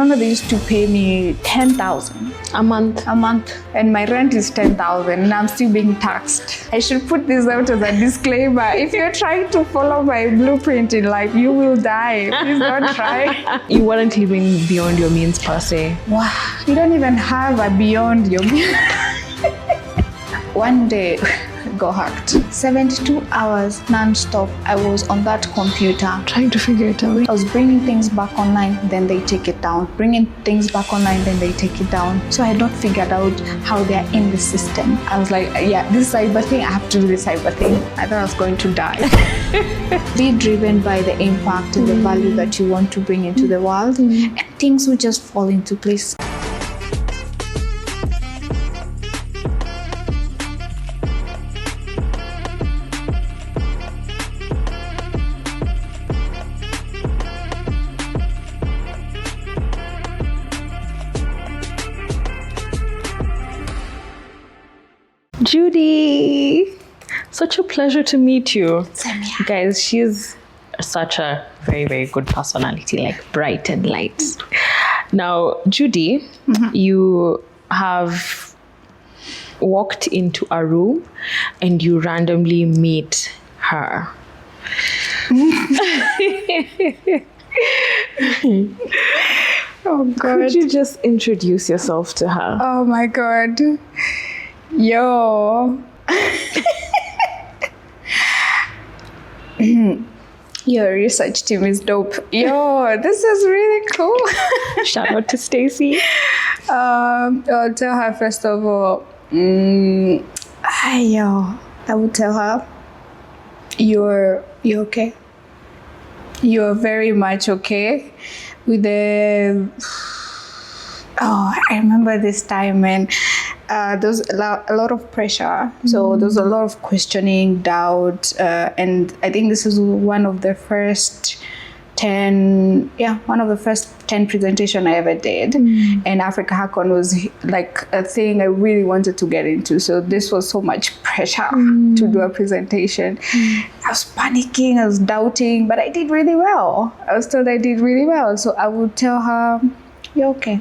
remember they used to pay me 10,000 a month. And my rent is 10,000 and I'm still being taxed. I should put this out as a disclaimer. If you're trying to follow my blueprint in life, you will die. Please don't try. You weren't living beyond your means per se. Wow. You don't even have a beyond your means. One day, got hacked. 72 hours non-stop. I was on that computer Trying to figure it out. I was bringing things back online, then they take it down. Bringing things back online, then they take it down. So I had not figured out how they're in the system. I was like, yeah, this cyber thing, I have to do this cyber thing. I thought I was going to die. Be driven by the impact and the value that you want to bring into the world, and things will just fall into place. Judy, such a pleasure to meet you. Same here. Guys, she's such a very, very good personality, like bright and light. Now, Judy, you have walked into a room and you randomly meet her. Oh God. Could you just introduce yourself to her? Oh my God. Yo. Your research team is dope. Yo, this is really cool. Shout out to Stacy. I'll tell her first of all, I would tell her, you're okay. You're very much okay with the. Oh, I remember this time when there was a lot of pressure. So there was a lot of questioning, doubt, and I think this is one of the first 10 presentation I ever did. And Africa Hackon was like a thing I really wanted to get into. So this was so much pressure to do a presentation. I was panicking, I was doubting, but I did really well. I was told I did really well. So I would tell her, you're okay.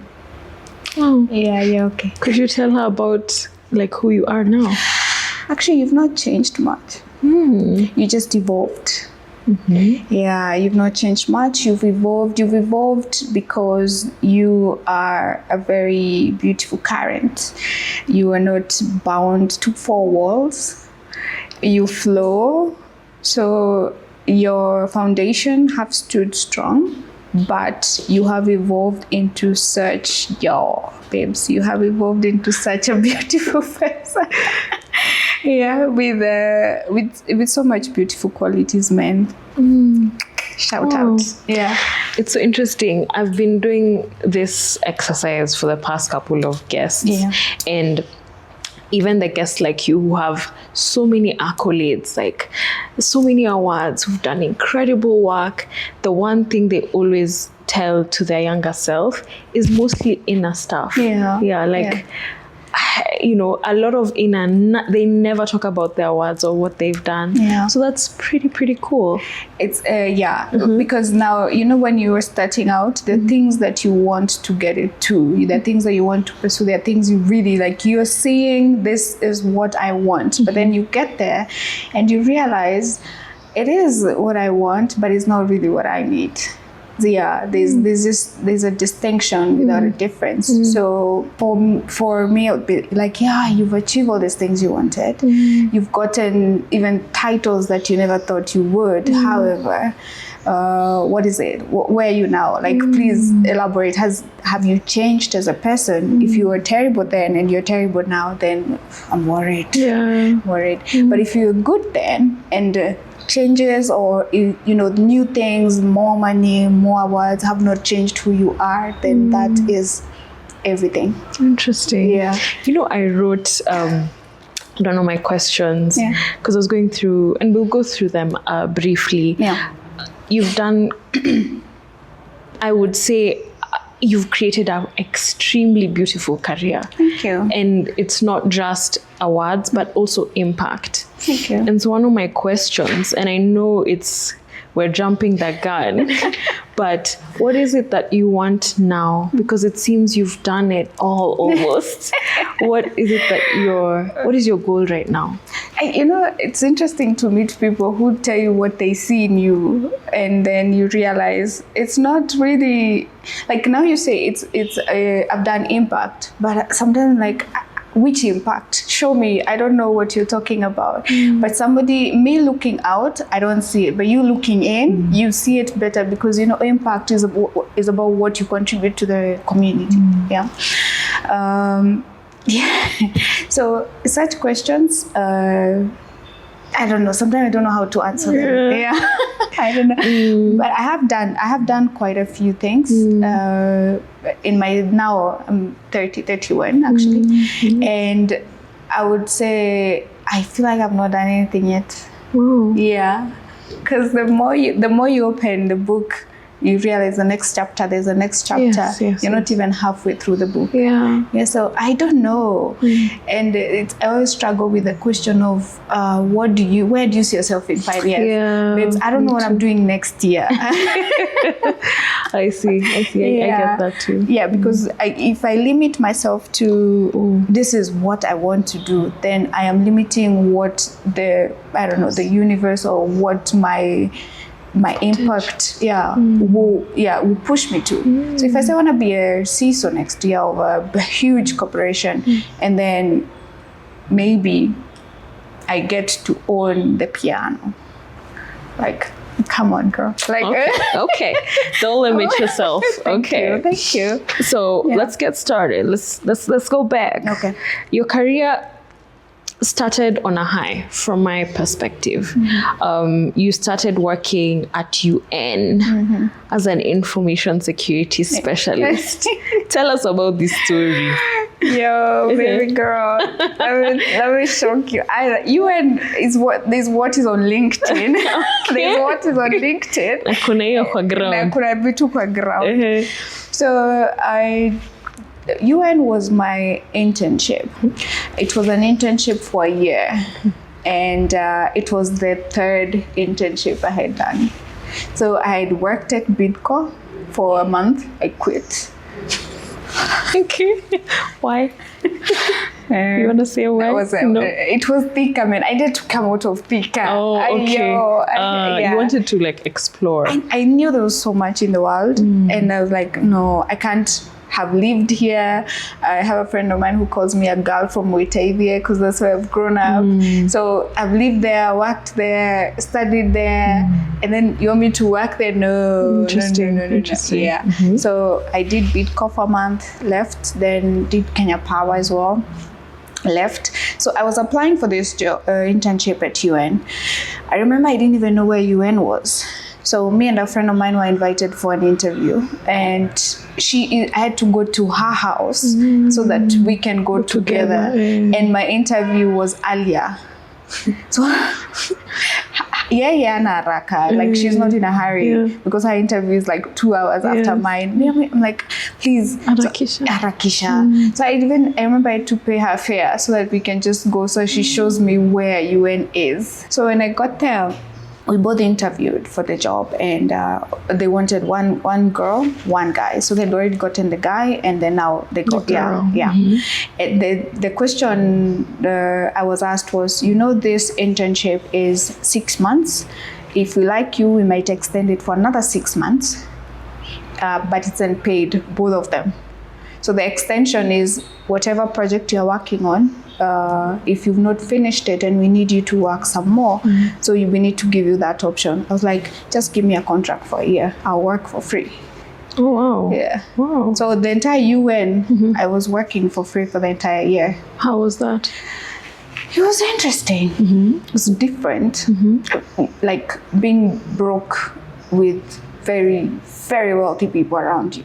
Oh. Yeah, you're okay. Could you tell her about like who you are now? Actually, you've not changed much. You just evolved. Yeah, you've not changed much. You've evolved. You've evolved because you are a very beautiful current. You are not bound to four walls. You flow. So your foundation have stood strong. But you have evolved into such, babes, you have evolved into such a beautiful person. Yeah, with so much beautiful qualities, man. Shout out. Yeah. It's so interesting. I've been doing this exercise for the past couple of guests. Yeah. And even the guests like you who have so many accolades, like so many awards, who've done incredible work, the one thing they always tell to their younger self is mostly inner stuff. You know, a lot of inner, they never talk about their awards or what they've done. Yeah. So that's pretty cool. It's because now, you know, when you were starting out, the things that you want to get into, the things that you want to pursue, the things you really like, you're saying this is what I want, but then you get there and you realize it is what I want, but it's not really what I need. Yeah, there's a distinction without a difference. So for me, it would be like, you've achieved all these things you wanted. You've gotten even titles that you never thought you would. However, what is it? Where are you now? Like, please elaborate. Have you changed as a person? If you were terrible then and you're terrible now, then I'm worried. Yeah, worried. But if you're good then and changes or new things, more money, more awards have not changed who you are, then that is everything. Interesting. Yeah. You know, I wrote my questions because I was going through, and we'll go through them briefly. Yeah. You've done, I would say, you've created an extremely beautiful career. Thank you. And it's not just awards, but also impact. Thank you. And so one of my questions, and I know it's we're jumping the gun. But what is it that you want now? Because it seems you've done it all almost. What is your goal right now? It's interesting to meet people who tell you what they see in you, and then you realize it's not really like, now you say I've done impact, but sometimes like, which impact? Show me. I don't know what you're talking about. But me looking out, I don't see it. But you looking in, you see it better, because impact is about what you contribute to the community. Yeah. Yeah. So such questions, I don't know. Sometimes I don't know how to answer them. Yeah. I don't know. But I have done quite a few things. Now I'm 31 actually. And I would say I feel like I've not done anything yet. Wow. Yeah. Because the more you open the book, you realize there's a next chapter. Yes, You're not even halfway through the book. Yeah. So I don't know. And I always struggle with the question of where do you see yourself in 5 years? Yeah. Babes, I don't know what I'm doing next year. I see. I get that too. Yeah, because if I limit myself to this is what I want to do, then I am limiting what the universe, or what my impact will push me to. So if I say I want to be a CISO next year of a huge corporation, and then maybe I get to own the piano, like, come on, girl. Like, okay. Don't limit yourself. Thank you. So let's get started. Let's go back. Okay. Your career started on a high, from my perspective. You started working at UN as an information security specialist. Tell us about this story. Yo, baby girl, let me shock you. UN is what is on LinkedIn. There's what is on LinkedIn. Kuna vitu kwa ground. So UN was my internship. It was an internship for a year, and it was the third internship I had done. So I had worked at Bidco for a month. I quit. Okay. Why? You want to say why? It was Thika, man. I did to come out of Thika. Oh, okay. You wanted to explore. I knew there was so much in the world, and I was like, no, I can't have lived here. I have a friend of mine who calls me a girl from Wetaivia, because that's where I've grown up. So I've lived there, worked there, studied there, and then you want me to work there? No. Interesting. Yeah. So I did Bidco for a month, left, then did Kenya Power as well, left. So I was applying for this internship at UN. I remember I didn't even know where UN was. So me and a friend of mine were invited for an interview, and I had to go to her house so that we can go together. And my interview was earlier. So naraka. Like, she's not in a hurry because her interview is like 2 hours after mine. I'm like, please, Arakisha. So I remember I had to pay her fare so that we can just go. So she shows me where UN is. So when I got there, we both interviewed for the job, and they wanted one girl, one guy. So they'd already gotten the guy, and then now they got the girl. And the question I was asked was, this internship is 6 months. If we like you, we might extend it for another 6 months, but it's unpaid, both of them. So the extension is whatever project you're working on. If you've not finished it and we need you to work some more, so we need to give you that option. I was like, just give me a contract for a year. I'll work for free. Oh, wow. Yeah. Wow. So the entire UN, I was working for free for the entire year. How was that? It was interesting. It was different. Like being broke with very, very wealthy people around you.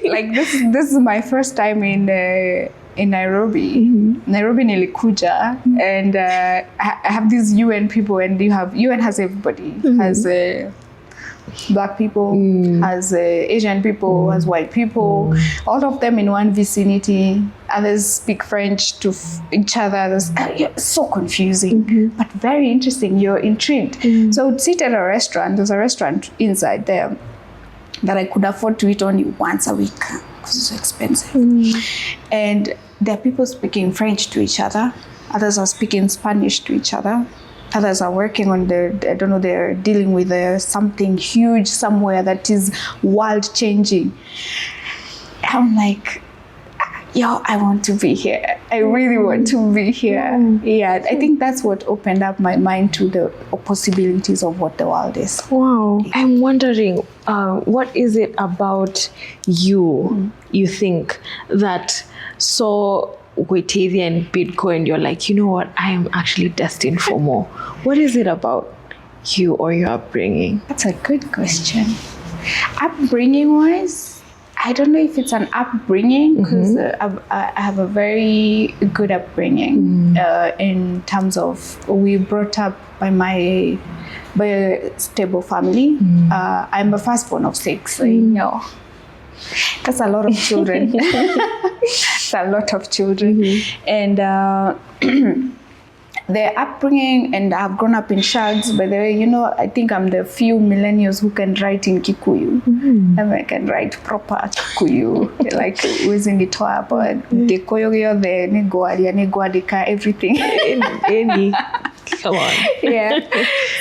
Like this is my first time in Nairobi. Nairobi nilikuja, and I have these UN people, and UN has everybody. Has Black people, has Asian people, has white people, all of them in one vicinity. Others speak French to each other. It's so confusing, but very interesting. You're intrigued. So I would sit at a restaurant. There's a restaurant inside there that I could afford to eat only once a week because it's so expensive. And there are people speaking French to each other. Others are speaking Spanish to each other. Others are working on they're dealing with something huge somewhere that is world changing. I'm like, yo, I want to be here. I really want to be here. Yeah, I think that's what opened up my mind to the possibilities of what the world is. Wow. I'm wondering, what is it about you think that so Wetavia and Bitcoin, you're like, you know what, I am actually destined for more. What is it about you or your upbringing? That's a good question. Upbringing wise, I don't know if it's an upbringing because I have a very good upbringing in terms of we brought up by a stable family. I'm a firstborn of 6, so you know. That's a lot of children. It's a lot of children. And their upbringing, and I've grown up in Shags, by the way, you know, I think I'm the few millennials who can write in Kikuyu. And I can write proper Kikuyu, like using it up, the koyoyo, the negoadika, everything. Any. Come on. Yeah,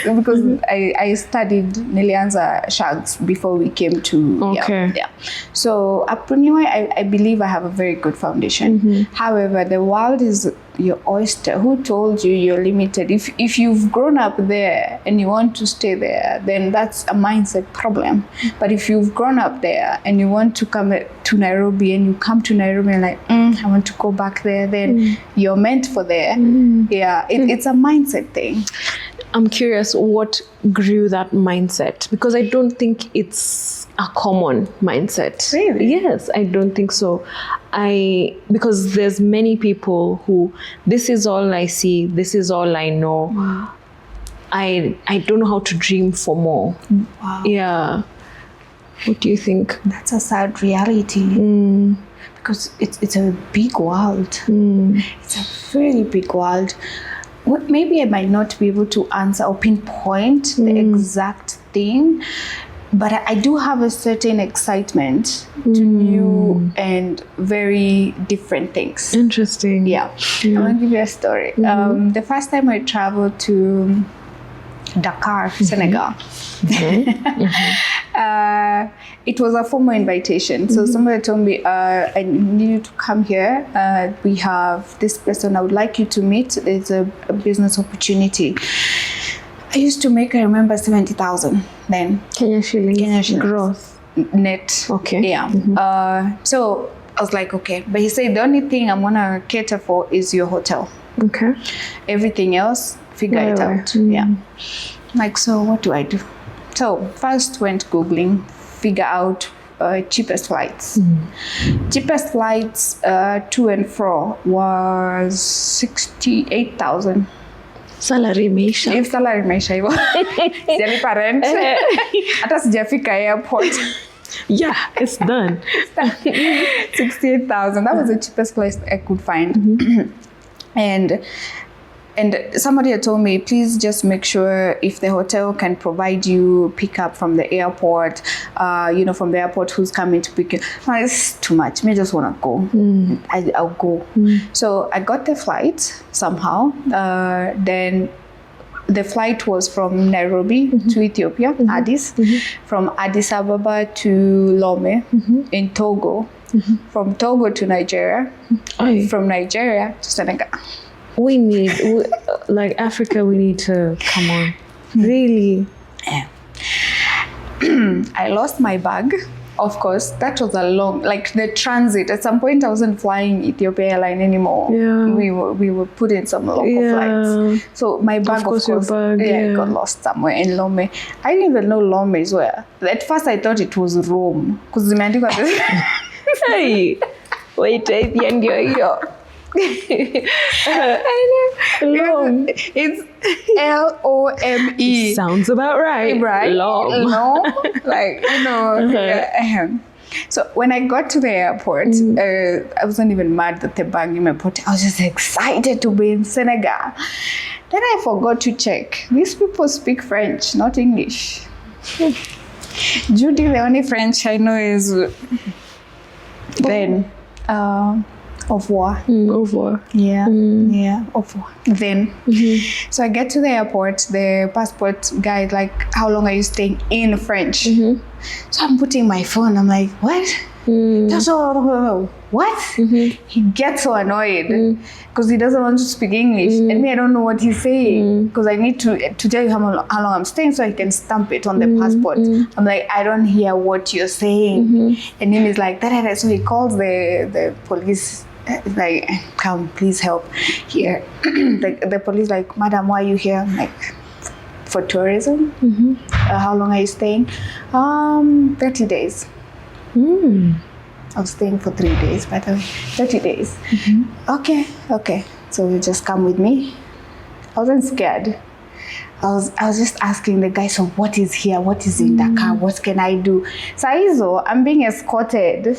because I studied Nilianza Shags before we came to yeah. So upbringing, I believe I have a very good foundation. However, the world is your oyster. Who told you you're limited? If you've grown up there and you want to stay there, then that's a mindset problem. But if you've grown up there and you want to come to Nairobi and you come to Nairobi and like, I want to go back there, then you're meant for there. Yeah, it's a mindset thing. I'm curious what grew that mindset, because I don't think it's a common mindset. Really? Yes, I don't think so. Because there's many people who, this is all I see, this is all I know. I don't know how to dream for more. Wow. Yeah. What do you think? That's a sad reality. Because it's a big world. It's a very big world. Maybe I might not be able to answer or pinpoint the exact thing, but I do have a certain excitement to new and very different things. Interesting. Yeah. I'm going to give you a story. The first time I traveled to Dakar, Senegal, it was a formal invitation. So somebody told me, I need you to come here. We have this person I would like you to meet. It's a business opportunity. I used to make, I remember, 70,000 then. Kenya shillings. Gross. Net. Okay. Yeah. So I was like, okay. But he said, the only thing I'm going to cater for is your hotel. Okay. Everything else, figure it out. Yeah. Like, so what do I do? So first went Googling, figure out cheapest flights. Cheapest flights to and fro was 68,000. Salary maisha. If salary maisha hivyo. Sijalipa rent. Hata sijafika airport. Yeah, it's done. 68,000. That was the cheapest place I could find. And somebody had told me, please just make sure if the hotel can provide you pickup from the airport, from the airport who's coming to pick you. Oh, it's too much. Me just want to go. I'll go. So I got the flight somehow. Then the flight was from Nairobi to Ethiopia, Addis. From Addis Ababa to Lome in Togo. From Togo to Nigeria. From Nigeria to Senegal. We need, like Africa, we need to, come on. Really? Yeah. I lost my bag. Of course, that was a long, like the transit. At some point, I wasn't flying Ethiopia Airline anymore. Yeah. We were put in some local flights. So my bag, of course, got lost somewhere in Lome. I didn't even know Lome is where. At first, I thought it was Rome. Because the man got this. Hey, wait, ndio hiyo. Lom. It's Lome. Sounds about right. Right? Lom. Like, So when I got to the airport, I wasn't even mad that the bag in my pocket. I was just excited to be in Senegal. Then I forgot to check. These people speak French, not English. Judy, the only French I know is then au revoir. Au revoir. Yeah, au revoir. Then, so I get to the airport. The passport guy is like, "How long are you staying?" In French. So I'm putting my phone. I'm like, "What?" What? He gets so annoyed because he doesn't want to speak English, and me, I don't know what he's saying because I need to tell you how long I'm staying so I can stamp it on the passport. I'm like, I don't hear what you're saying, and then he's like, da. So he calls the police. Like, come, please help here. The police like, "Madam, why are you here?" I'm like, "For tourism." How long are you staying? 30 days. I was staying for 3 days, by the way. 30 days. Okay. So you just come with me. I wasn't scared. I was just asking the guy, so what is here? What is in the car? What can I do? CISO, I'm being escorted.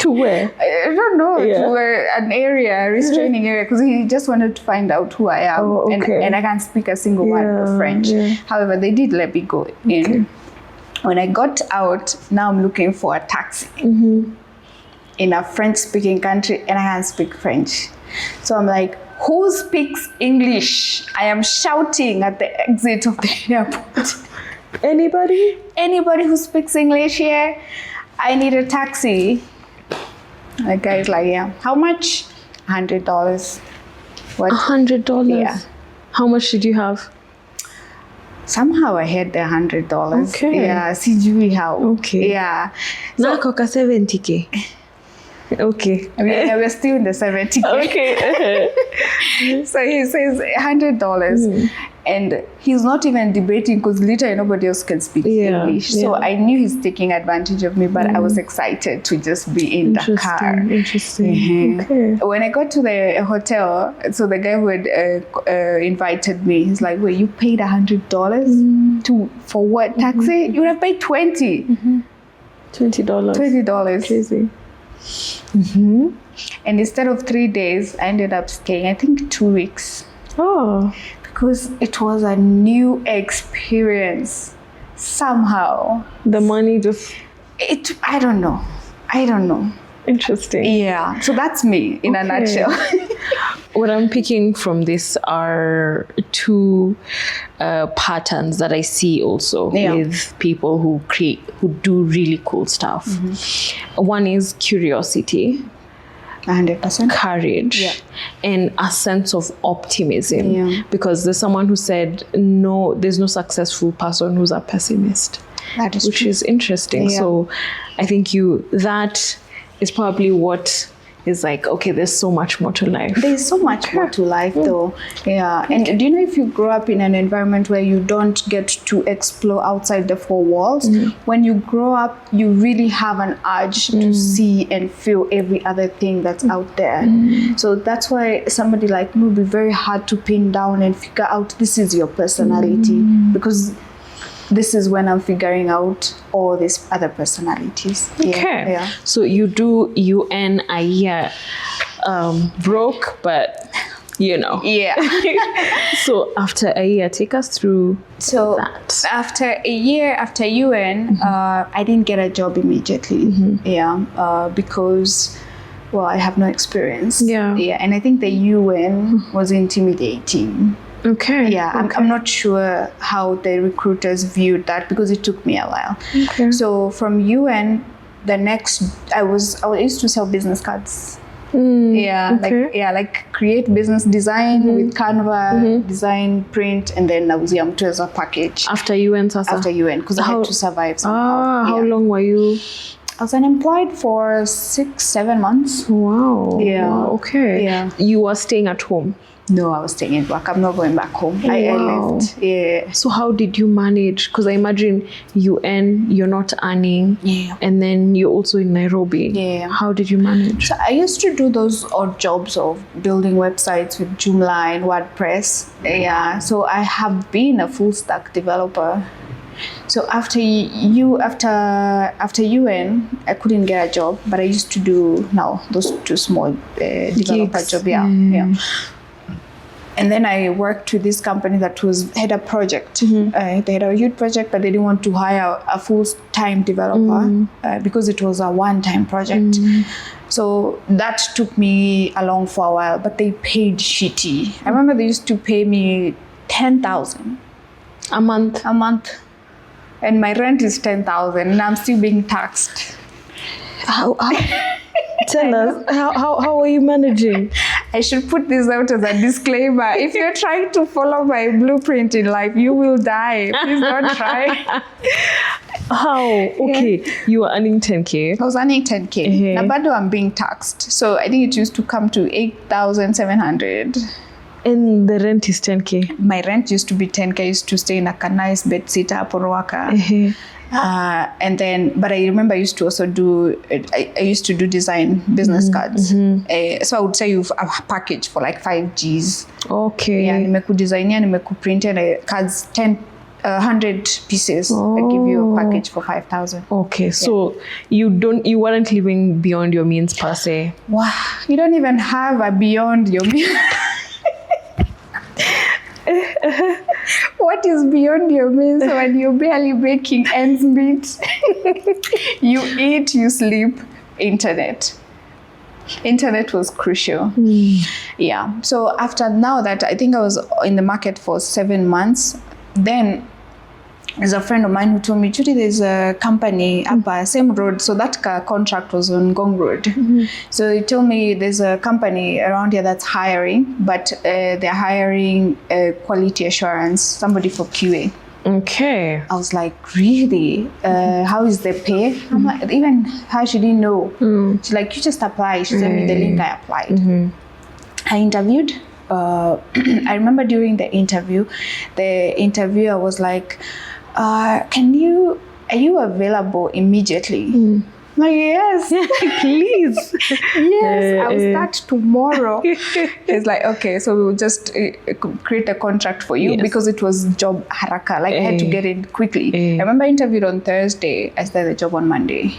To where? I don't know, to an area, a restraining area, because he just wanted to find out who I am. Oh, okay. And I can't speak a single word of French. However, they did let me go in. Okay. When I got out, now I'm looking for a taxi in a French-speaking country, and I can't speak French. So I'm like, who speaks English? I am shouting at the exit of the airport. Anybody? Anybody who speaks English here? I need a taxi. The guy's like, yeah. How much? $100. What? $100? Yeah. How much did you have? Somehow I had the $100. Okay. Yeah, sijui how. Okay. Yeah. So, Nakoka 70K. Okay. I mean, we're still in the 70K. Okay. So he says $100. And he's not even debating because literally nobody else can speak English. So I knew he's taking advantage of me, but I was excited to just be in the car. Interesting. Okay. When I got to the hotel, so the guy who had invited me, he's like, "Wait, you paid $100 for what taxi? You would have paid $20. $20. Crazy. And instead of 3 days, I ended up staying, I think, 2 weeks. Oh. Because it was a new experience. Somehow. The money just... I don't know. Interesting. Yeah. So that's me in a nutshell. What I'm picking from this are two patterns that I see also with people who do really cool stuff. One is curiosity, 100%, courage, and a sense of optimism. Because there's someone who said, no, there's no successful person who's a pessimist. That is which true. is interesting. So I think that is probably what is like, okay, there's so much more to life. There's so much more to life though. Yeah. And do you know, if you grow up in an environment where you don't get to explore outside the four walls, when you grow up, you really have an urge to see and feel every other thing that's out there. So that's why somebody like me will be very hard to pin down and figure out this is your personality, because this is when I'm figuring out all these other personalities. Okay. Yeah. So you earn a year broke, but you know. Yeah. So after a year, take us through that. After a year, after UN, I didn't get a job immediately. Because, well, I have no experience. Yeah. And I think the UN was intimidating. Okay. Yeah, okay. I'm not sure how the recruiters viewed that, because it took me a while. Okay. So from UN, I used to sell business cards. Like create business design with Canva, design, print, and then nauzia mtu as a package. After UN, sasa? After UN, because I had to survive somehow. How long were you? I was unemployed for 6-7 months. Wow. Yeah. Wow, okay. Yeah. You were staying at home? No, I was staying in work. I'm not going back home. I left. Yeah. So how did you manage? Because I imagine you earn, you're not earning. Yeah. And then you're also in Nairobi. Yeah. How did you manage? So I used to do those odd jobs of building websites with Joomla and WordPress. Yeah. So I have been a full stack developer. So after UN, I couldn't get a job, but I used to do now those 2 small developer jobs. Yeah. Yeah. And then I worked with this company that had a project. They had a huge project, but they didn't want to hire a full-time developer because it was a one-time project. So that took me along for a while, but they paid shitty. I remember they used to pay me 10,000 a month. And my rent is 10,000, and I'm still being taxed. How tell us, how are you managing? I should put this out as a disclaimer. If you're trying to follow my blueprint in life, you will die. Please don't try. How? Okay, you were earning 10K. I was earning 10K. Now, bado I'm being taxed. So I think it used to come to 8,700. And the rent is 10K. My rent used to be 10K. I used to stay in a nice bed sitter up on Waka. And then, but I remember I used to also do, I used to do design business cards. So I would say you have a package for like 5 Gs. Okay. Yeah, nimeku design, nimeku print cards 100 pieces. I give you a package for 5,000. Okay, so you weren't living beyond your means per se. Wow, you don't even have a beyond your means. What is beyond your means when you're barely making ends meet? You eat, you sleep, internet. Internet was crucial. Yeah. So after now that I think I was in the market for 7 months, then there's a friend of mine who told me, Judy, there's a company up same road. So that contract was on Gong Road. So he told me there's a company around here that's hiring, but they're hiring quality assurance, somebody for QA. Okay. I was like, really? How is the pay? I'm like, even how should he know? She's like, you just apply. She sent me the link. I applied. I interviewed. I remember during the interviewer was like, are you available immediately? I'm like, yes, please. Yes, I'll start tomorrow. It's like, okay, so we'll just create a contract for you because it was job haraka. Like I had to get in quickly. I remember I interviewed on Thursday. I started the job on Monday.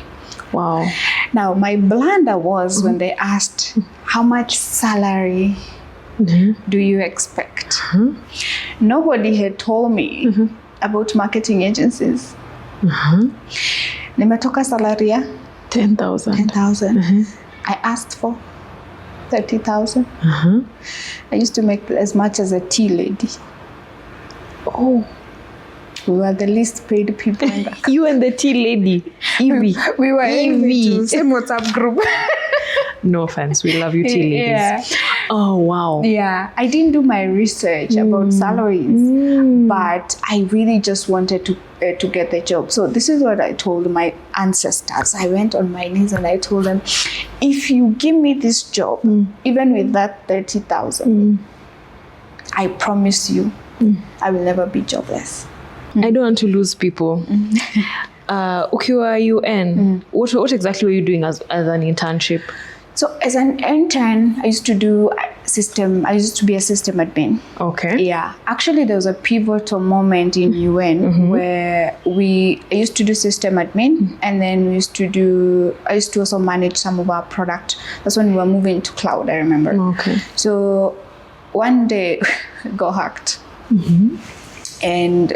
Wow. Now, my blunder was when they asked, how much salary do you expect? Nobody had told me about marketing agencies. Nimetoka salary ya 10,000. I asked for 30,000. I used to make as much as a tea lady. Oh, we were the least paid people in the you and the tea lady, Evie. We were Evie. Same WhatsApp group. No offense, we love you, tea ladies. Yeah. Oh wow. Yeah, I didn't do my research about salaries, but I really just wanted to get the job. So this is what I told my ancestors. I went on my knees and I told them, if you give me this job, even with that 30,000, I promise you, I will never be jobless. I don't want to lose people. Ukiwa UN, what exactly were you doing as an internship? So as an intern, I used to be a system admin. Okay. Yeah. Actually, there was a pivotal moment in UN where I used to do system admin, and then I used to also manage some of our product. That's when we were moving to cloud, I remember. Okay. So one day got hacked. And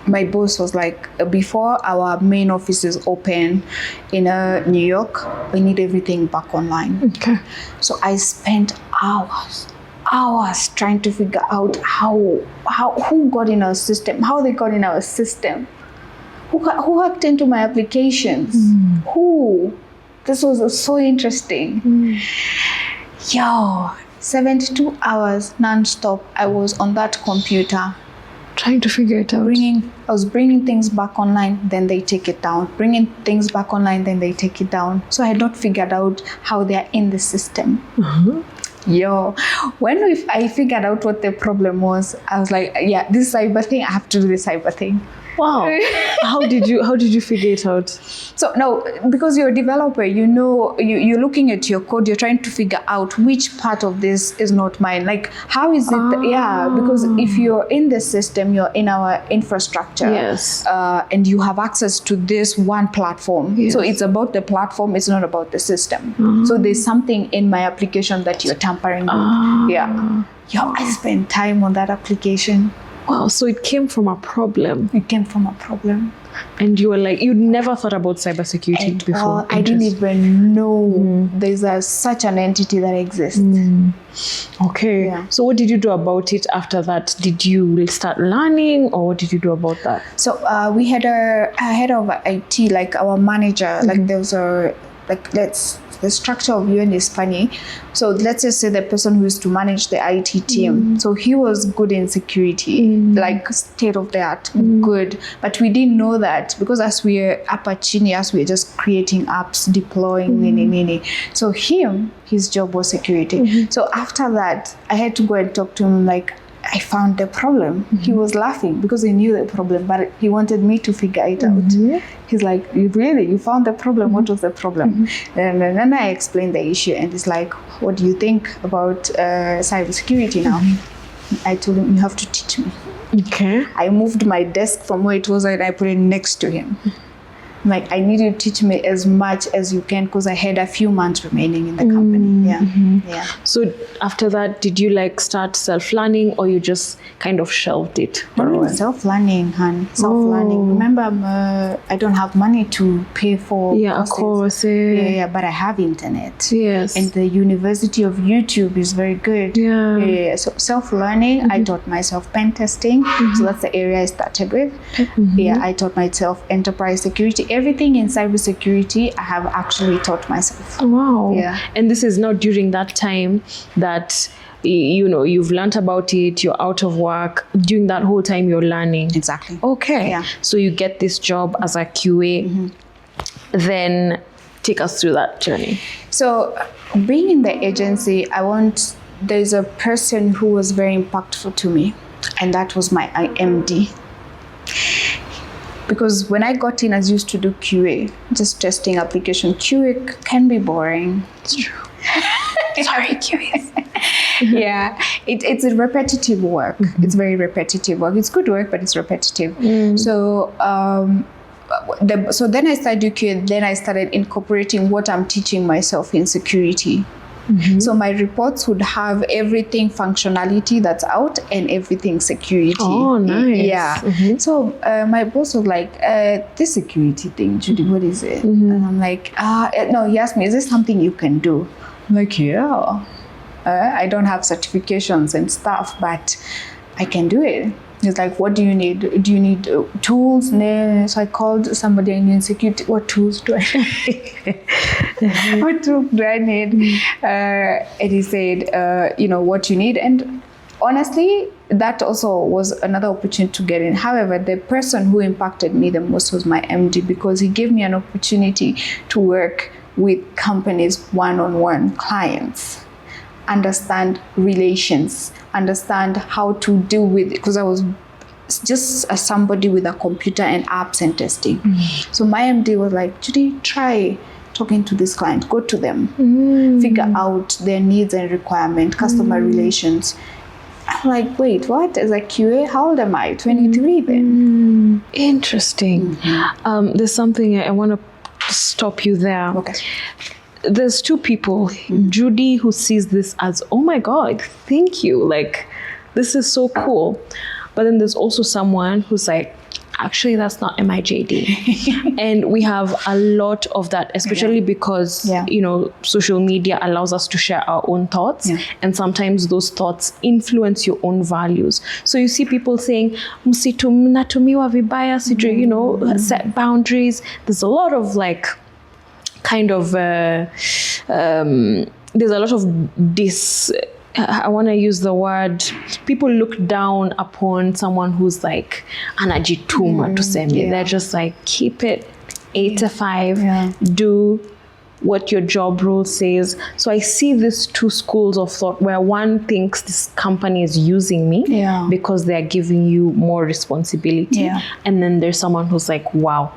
my boss was like, before our main office is open in New York, we need everything back online. Okay. So I spent hours trying to figure out who got in our system, how they got in our system, who hacked into my applications, who. This was so interesting. 72 hours non-stop I was on that computer. Trying to figure it out. I was bringing things back online, then they take it down. Bringing things back online, then they take it down. So I had not figured out how they are in the system. I figured out what the problem was, I was like, yeah, this cyber thing, I have to do the cyber thing. Wow. How did you figure it out? So no, because you're a developer, you're looking at your code, you're trying to figure out which part of this is not mine. Like, how is it? Yeah, because if you're in the system, you're in our infrastructure. Yes. And you have access to this one platform. Yes. So it's about the platform, it's not about the system. So there's something in my application that you're tampering with. Yeah. I spent time on that application. Wow, so it came from a problem. It came from a problem. And you were like, you never thought about cybersecurity before? I didn't even know there's such an entity that exists. Okay. Yeah. So what did you do about it after that? Did you start learning, or what did you do about that? So we had a head of IT, like our manager, like there was the structure of UN is funny. So let's just say the person who used to manage the IT team. So he was good in security, like state of the art, good. But we didn't know that because as we are up at Chini, as we are just creating apps, deploying, So his job was security. So after that, I had to go and talk to him like, I found the problem. He was laughing because he knew the problem, but he wanted me to figure it out. He's like, you found the problem? What was the problem? And then I explained the issue, and he's like, what do you think about cybersecurity now? I told him, you have to teach me. Okay. I moved my desk from where it was and I put it next to him. Like, I need you to teach me as much as you can because I had a few months remaining in the company. Yeah. So after that, did you like start self-learning, or you just kind of shelved it for a while? Self-learning, hon. Self-learning. Remember, I don't have money to pay for of course. Yeah, but I have internet. Yes. And the University of YouTube is very good. Yeah. So self-learning, I taught myself pen testing. So that's the area I started with. Yeah, I taught myself enterprise security. Everything in cybersecurity, I have actually taught myself. Wow. Yeah. And this is not during that time that, you've learned about it, you're out of work. During that whole time, you're learning. Exactly. Okay. Yeah. So you get this job as a QA. Then take us through that journey. So being in the agency, there's a person who was very impactful to me, and that was my MD. Because when I got in, I used to do QA, just testing application. QA can be boring. It's true. Sorry, QA. Yeah, it's a repetitive work. It's very repetitive work. It's good work, but it's repetitive. So then I started QA. Then I started incorporating what I'm teaching myself in security. So my reports would have everything functionality that's out and everything security. Oh, nice. Yeah. So my boss was like, this security thing, Judy, what is it? And I'm like, no, he asked me, is this something you can do? I'm like, yeah. I don't have certifications and stuff, but I can do it. He's like, what do you need? Do you need tools? So I called somebody in security. What tools do I need? What tools do I need? And he said, what you need. And honestly, that also was another opportunity to get in. However, the person who impacted me the most was my MD, because he gave me an opportunity to work with companies, one-on-one clients, understand relations, understand how to deal with it, because I was just somebody with a computer and apps and testing. So my MD was like, Judy, try talking to this client, go to them, figure out their needs and requirements, customer relations. I'm like, wait, what? As a QA, how old am I? 23 then. Interesting. There's something I want to stop you there. Okay. There's two people, Judy, who sees this as, oh my God, thank you. Like, this is so cool. But then there's also someone who's like, actually, that's not MIJD. And we have a lot of that, especially because, social media allows us to share our own thoughts. And sometimes those thoughts influence your own values. So you see people saying, mnatumiwa vibaya, set boundaries. There's a lot of there's a lot of I want to use the word, people look down upon someone who's like anajituma to say me. They're just like, keep it 8 to 5, do what your job role says. So I see these two schools of thought where one thinks this company is using me because they're giving you more responsibility. And then there's someone who's like, wow.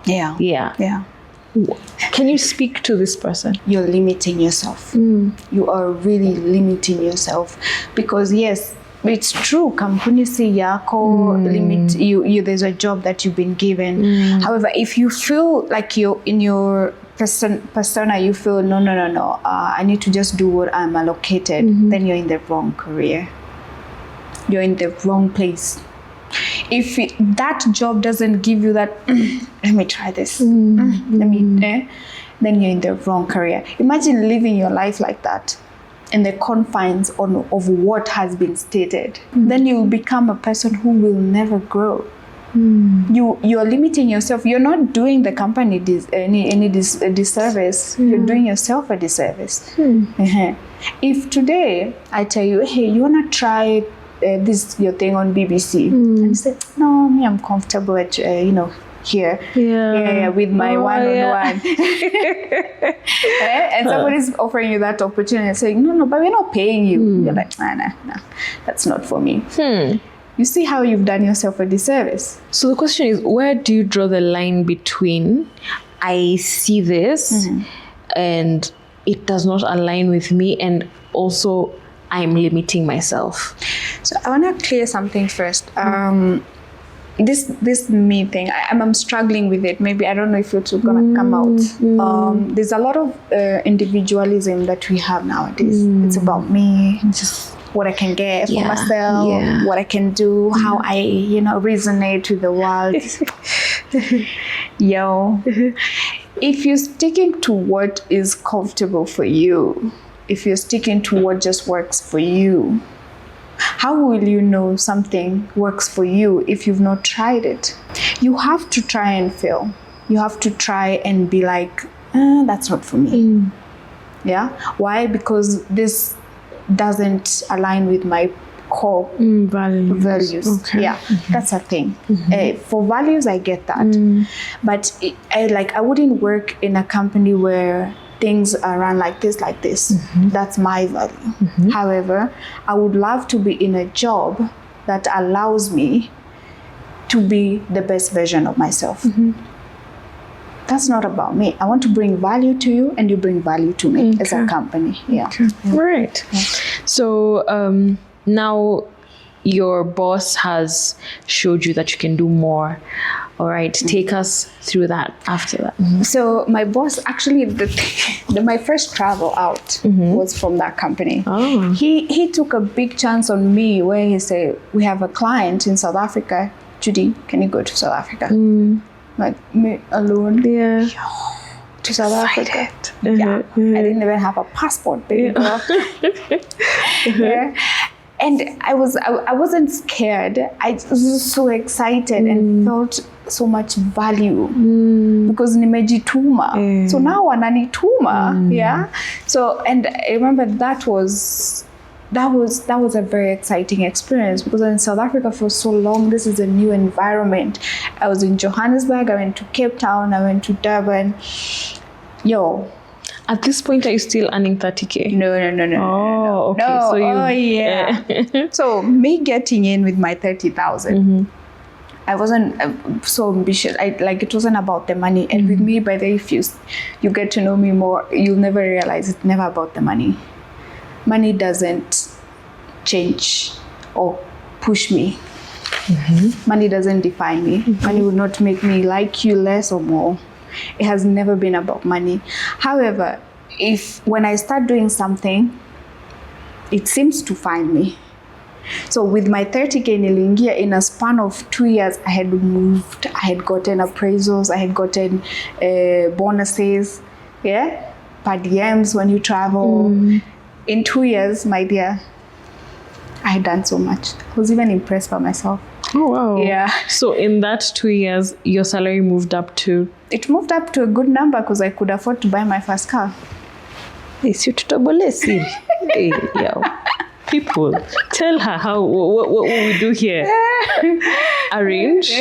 Can you speak to this person? You're limiting yourself. You are really limiting yourself, because yes, it's true. Kampuni si yako, limit you. There's a job that you've been given. However, if you feel like you're in your persona, you feel no. I need to just do what I'm allocated. Then you're in the wrong career. You're in the wrong place. If that job doesn't give you that, let me try this. Then you're in the wrong career. Imagine living your life like that, in the confines of what has been stated. Then you will become a person who will never grow. You're limiting yourself. You're not doing the company any disservice. You're doing yourself a disservice. If today I tell you, hey, you wanna try this your thing on BBC, and you say, no, me, I'm comfortable at here with my one-on-one. And somebody's offering you that opportunity and saying, no, but we're not paying you. You're like, nah, that's not for me. You see how you've done yourself a disservice. So the question is, where do you draw the line between I see this and it does not align with me, and also I'm limiting myself? So I want to clear something first. This me thing, I'm struggling with it. Maybe I don't know if it's gonna come out. There's a lot of individualism that we have nowadays. It's about me, just what I can get for myself, what I can do, how I resonate with the world. If you're sticking to what is comfortable for you, if you're sticking to what just works for you, how will you know something works for you if you've not tried it? You have to try and fail. You have to try and be like, that's not for me. Why? Because this doesn't align with my core values. That's a thing. For values, I get that. But I wouldn't work in a company where things are run like this. That's my value. However, I would love to be in a job that allows me to be the best version of myself. That's not about me. I want to bring value to you, and you bring value to me as a company. Right. So now your boss has showed you that you can do more. All right, take us through that after that. So my boss, actually, my first travel out was from that company. He took a big chance on me where he said, we have a client in South Africa. Judy, can you go to South Africa? Like me alone. To South Africa. I didn't even have a passport, baby girl. And I wasn't scared. I was so excited and felt so much value because nimejituma. So now wananituma. So, and I remember that was a very exciting experience, because in South Africa for so long, this is a new environment. I was in Johannesburg, I went to Cape Town, I went to Durban. At this point, are you still earning 30K? No. Oh, okay. No, so so me getting in with my 30,000, I wasn't so ambitious. It wasn't about the money. And with me, by the way, if you get to know me more, you'll never realize it's never about the money. Money doesn't change or push me. Money doesn't define me. Money will not make me like you less or more. It has never been about money. However, when I start doing something, it seems to find me. So with my 30K nilingia, in a span of 2 years, I had moved, I had gotten appraisals, I had gotten bonuses, per diems when you travel. In 2 years, my dear, I had done so much. I was even impressed by myself. Oh, wow. Yeah. So in that 2 years, your salary moved up to? It moved up to a good number because I could afford to buy my first car. Hey, people, tell her what we do here. Arrange.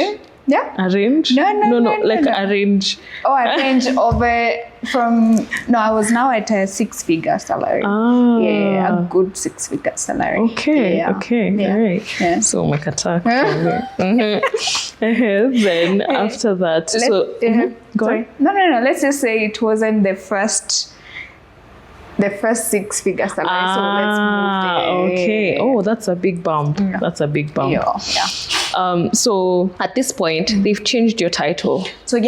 Yeah. Arrange? No, like arrange. Oh, arrange over from, no, I was now at a 6-figure salary. Ah. Yeah, a good 6-figure salary. Okay, yeah. okay, Yeah. all right. Yeah. So, Makata. Then after that, go sorry. on. No. Let's just say it wasn't the first 6-figure salary. So let's move there. Okay. Oh, that's a big bump. Yeah. That's a big bump. Yeah. So at this point, they've changed your title. So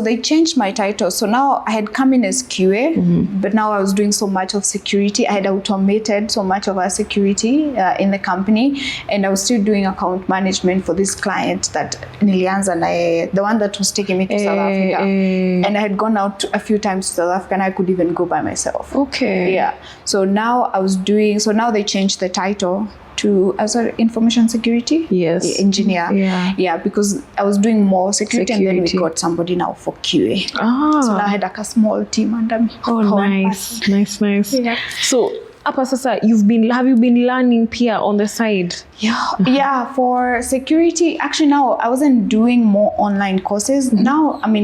they changed my title. So now I had come in as QA, but now I was doing so much of security. I had automated so much of our security in the company, and I was still doing account management for this client that Nilianza, the one that was taking me to South Africa. And I had gone out a few times to South Africa, and I could even go by myself. Okay. Yeah. So now now they changed the title to information security engineer. Yeah, because I was doing more security, and then we got somebody now for QA. So now I had like a small team under me. Oh, nice. Yeah. So apa sasa, have you been learning PIA on the side? Yeah, for security. Actually, now I wasn't doing more online courses. Now I'm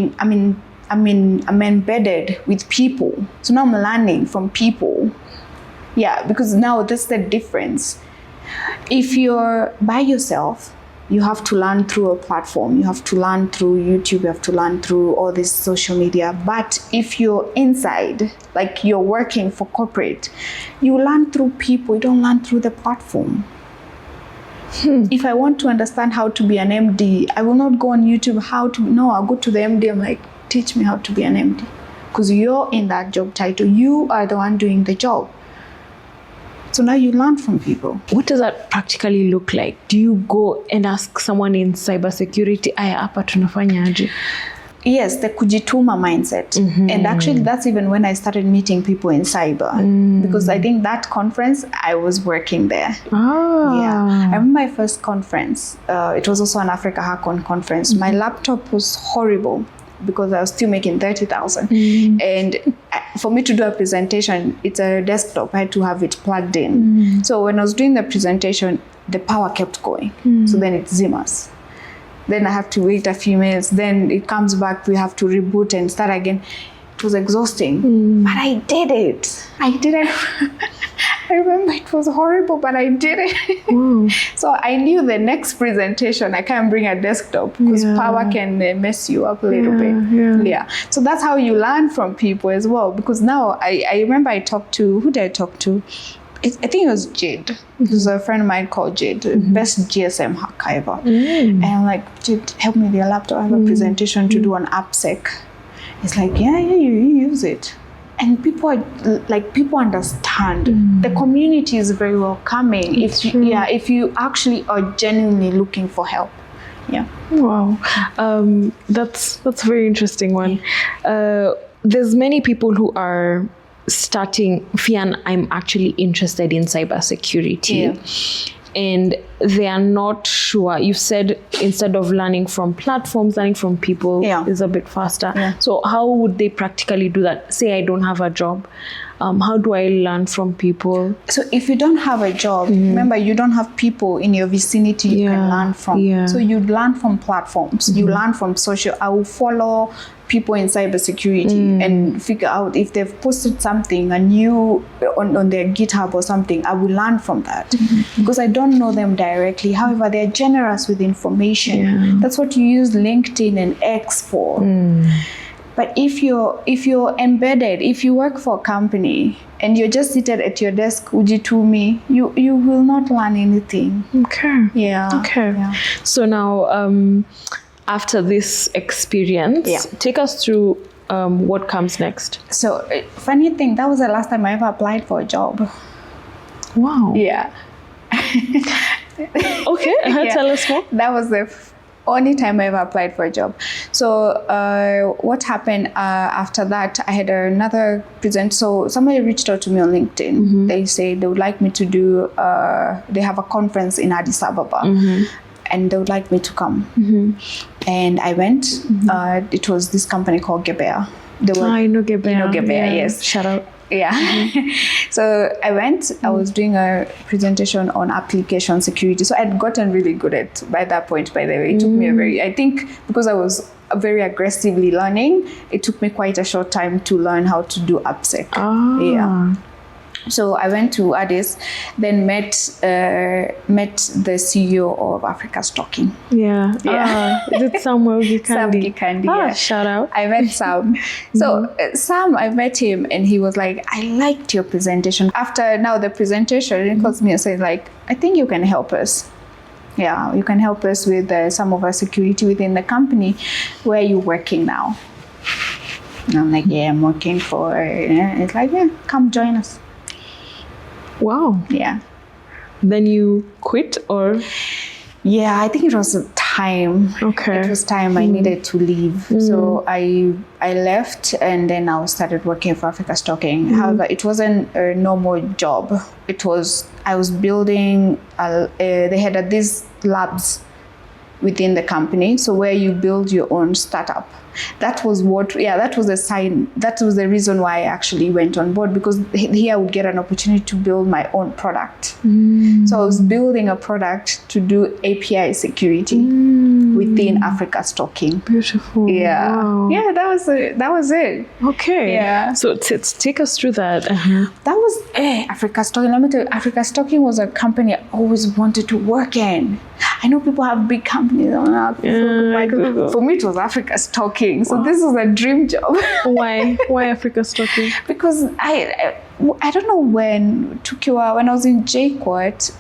embedded with people. So now I'm learning from people. Yeah, because now that's the difference. If you're by yourself, you have to learn through a platform. You have to learn through YouTube. You have to learn through all this social media. But if you're inside, like you're working for corporate, you learn through people. You don't learn through the platform. If I want to understand how to be an MD, I will not go on YouTube. I'll go to the MD. I'm like, teach me how to be an MD. Because you're in that job title. You are the one doing the job. So now you learn from people. What does that practically look like? Do you go and ask someone in cybersecurity, aya hapa tunafanya aje? Yes, the kujituma mindset. And actually that's even when I started meeting people in cyber. Because I think that conference, I was working there. Yeah. I remember my first conference. It was also an Africa Hackon conference. My laptop was horrible, because I was still making 30,000. And for me to do a presentation, it's a desktop. I had to have it plugged in. So when I was doing the presentation, the power kept going. So then it zimmers. Then I have to wait a few minutes. Then it comes back. We have to reboot and start again. It was exhausting. But I did it. I didn't. I remember it was horrible, but I did it. So I knew the next presentation, I can't bring a desktop because power can mess you up a little bit. Yeah. So that's how you learn from people as well. Because now I remember I talked to, who did I talk to? I think it was Jade. There's a friend of mine called Jade, best GSM hacker ever. And I'm like, Jade, help me with your laptop. I have a presentation to do on AppSec. It's like, yeah, you use it. And people understand. The community is very welcoming. If you actually are genuinely looking for help. Yeah. Wow. That's a very interesting one. There's many people who are starting, Fian, I'm actually interested in cybersecurity. And they are not sure. You said instead of learning from platforms, learning from people is a bit faster. So how would they practically do that? Say I don't have a job. How do I learn from people? So if you don't have a job, remember you don't have people in your vicinity you can learn from. So you learn from platforms. You learn from social. I will follow people in cybersecurity and figure out if they've posted something new on their GitHub or something. I will learn from that because I don't know them directly. However, they're generous with information. That's what you use LinkedIn and X for. But if you're embedded, if you work for a company and you're just seated at your desk, ujitumi, you will not learn anything. Okay. Yeah. Okay. Yeah. So now, after this experience, take us through what comes next. So, funny thing, that was the last time I ever applied for a job. Wow. Yeah. Okay. Tell us more. That was the only time I ever applied for a job. So what happened after that, I had another present. So somebody reached out to me on LinkedIn. They say they would like me to do, they have a conference in Addis Ababa. And they would like me to come. And I went. It was this company called Gebea. I know Gebea. You know Gebea, yes. Shout out. Yeah. So I went, I was doing a presentation on application security. So I'd gotten really good at by that point, by the way. It took me I think because I was very aggressively learning, it took me quite a short time to learn how to do AppSec. Yeah. So I went to Addis, then met the CEO of Africa Stocking. Yeah. Is it Sam Gikandi? Sam Gikandi, yeah. Shout out. I met Sam. So Sam, I met him and he was like, I liked your presentation. After now the presentation, he calls me and says like, I think you can help us. Yeah, you can help us with some of our security within the company. Where are you working now? And I'm like, yeah, I'm working for, it's like, yeah, come join us. Wow. Yeah. Then you quit or? Yeah, I think it was time. Okay. It was time I needed to leave. So I left and then I started working for Africa Stocking. However, it wasn't a normal job. I was building, they had these labs within the company. So where you build your own startup. That was the sign. That was the reason why I actually went on board, because here I would get an opportunity to build my own product. So I was building a product to do API security within Africa Stocking. Beautiful. Yeah. Wow. Yeah, that was it. Okay. Yeah. So take us through that. That was Africa Stocking. Let me tell you, Africa Stocking was a company I always wanted to work in. I know people have big companies. For me, it was Africa Stocking. So this was a dream job. Why Africa Stocking? Because I don't know when I was in JQuat,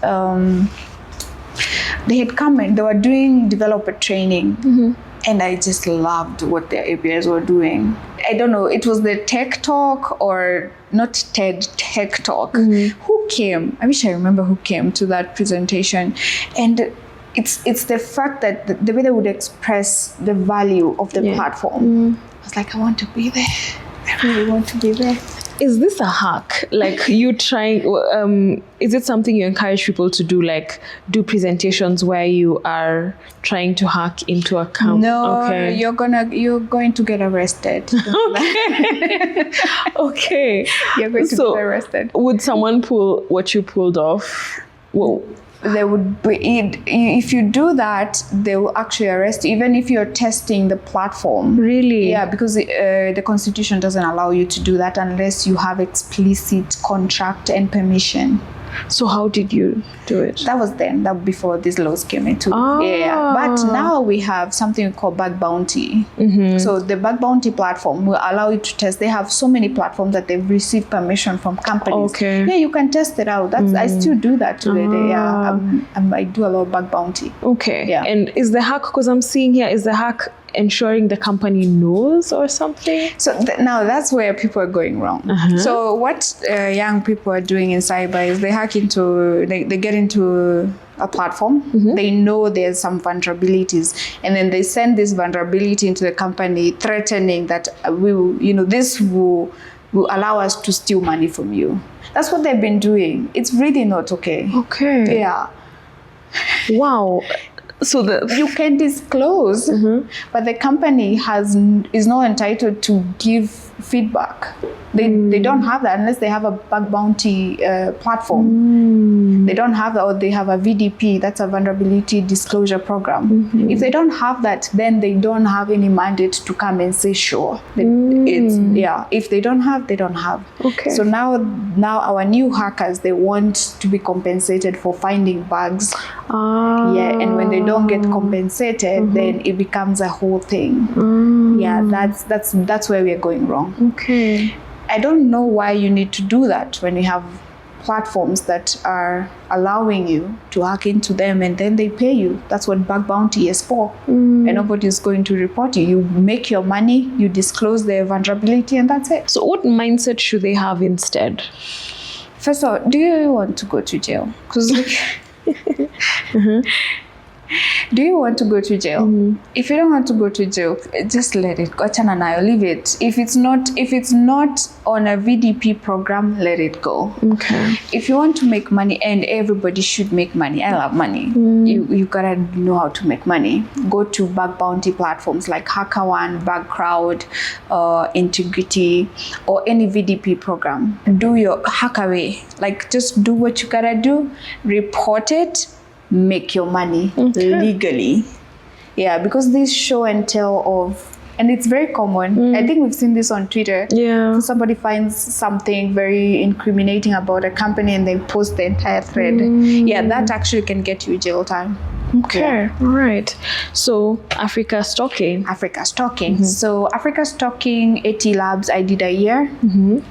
they had come and they were doing developer training. And I just loved what their APIs were doing. I don't know, it was the Tech Talk or not TED, Tech Talk. Who came? I wish I remember who came to that presentation. And it's the fact that the way they would express the value of the platform. I was like, I want to be there. I really want to be there. Is this a hack? Like you trying, is it something you encourage people to do? Like do presentations where you are trying to hack into a company? No, okay. you're going to get arrested. Okay. Okay. You're going to get arrested. Would someone pull what you pulled off? Whoa. They would if you do that, they will actually arrest you, even if you're testing the platform. Really? Yeah, because the constitution doesn't allow you to do that unless you have explicit contract and permission. So how did you do it? That was that before these laws came into. Yeah, but now we have something called bug bounty. So the bug bounty platform will allow you to test. They have so many platforms that they've received permission from companies. Okay. Yeah, you can test it out. I still do that today. Yeah, I do a lot of bug bounty. Okay. Yeah. And is the hack, because I'm seeing here, is the hack ensuring the company knows or something? So now that's where people are going wrong. So what young people are doing in cyber is they get into a platform. They know there's some vulnerabilities, and then they send this vulnerability into the company, threatening that this will allow us to steal money from you. That's what they've been doing. It's really not okay. Okay. Yeah. Wow. So you can disclose, but the company is not entitled to give feedback. They don't have that unless they have a bug bounty platform. They don't have that, or they have a VDP, that's a vulnerability disclosure program. If they don't have that, then they don't have any mandate to come and say sure. If they don't have, they don't have. Okay. So now our new hackers, they want to be compensated for finding bugs. Yeah, and when they don't get compensated, then it becomes a whole thing. Yeah, that's where we're going wrong. Okay. I don't know why you need to do that when you have platforms that are allowing you to hack into them and then they pay you. That's what bug bounty is for. And nobody is going to report you. You make your money, you disclose the vulnerability, and that's it. So what mindset should they have instead? First of all, do you want to go to jail? Because Do you want to go to jail? If you don't want to go to jail, just let it go. Achana nayo, leave it. If it's not on a VDP program, let it go. Okay. If you want to make money, and everybody should make money. I love money. You gotta know how to make money. Go to bug bounty platforms like HackerOne, BugCrowd, Integrity, or any VDP program. Do your hackaway. Like, just do what you gotta do. Report it. Make your money legally. Yeah, because this show and tell of, and it's very common. I think we've seen this on Twitter. Yeah. Somebody finds something very incriminating about a company and they post the entire thread. Yeah, that actually can get you jail time. Okay, all right. So Africa stalking. So Africa stalking, AT Labs, I did a year,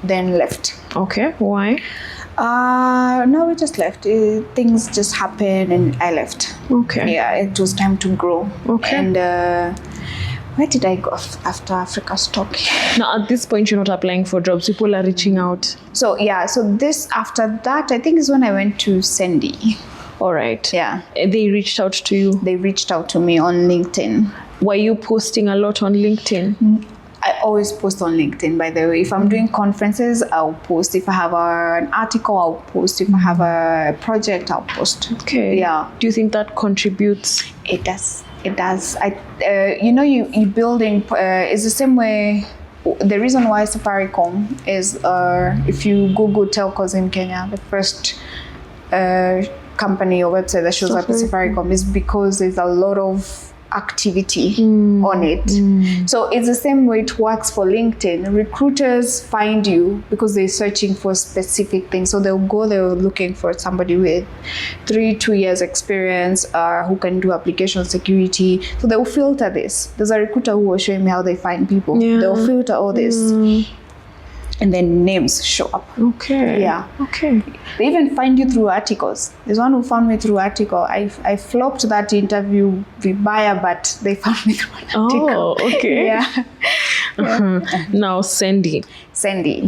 then left. Okay, why? No, we just left. Things just happened and I left. Okay. Yeah, it was time to grow. Okay. And where did I go after Africa stalking? Now, at this point, you're not applying for jobs. People are reaching out. So after that, I think is when I went to Sandy. All right. Yeah. They reached out to you. They reached out to me on LinkedIn. Were you posting a lot on LinkedIn? I always post on LinkedIn, by the way. If I'm doing conferences, I'll post. If I have an article, I'll post. If I have a project, I'll post. Okay. Yeah. Do you think that contributes? It does. You building is the same way. The reason why Safaricom is, if you Google telcos in Kenya, the first company or website that shows up as Safaricom is because there's a lot of activity on it. So it's the same way it works for LinkedIn. Recruiters find you because they're searching for specific things. So they're looking for somebody with 2 years experience who can do application security. So they'll filter this. There's a recruiter who was showing me how they find people. Yeah. They'll filter all this. And then names show up. Okay. Yeah. Okay. They even find you through articles. There's one who found me through article. I flopped that interview with buyer, but they found me through an article. Oh, okay. Yeah. Now, Sandy. Sandy,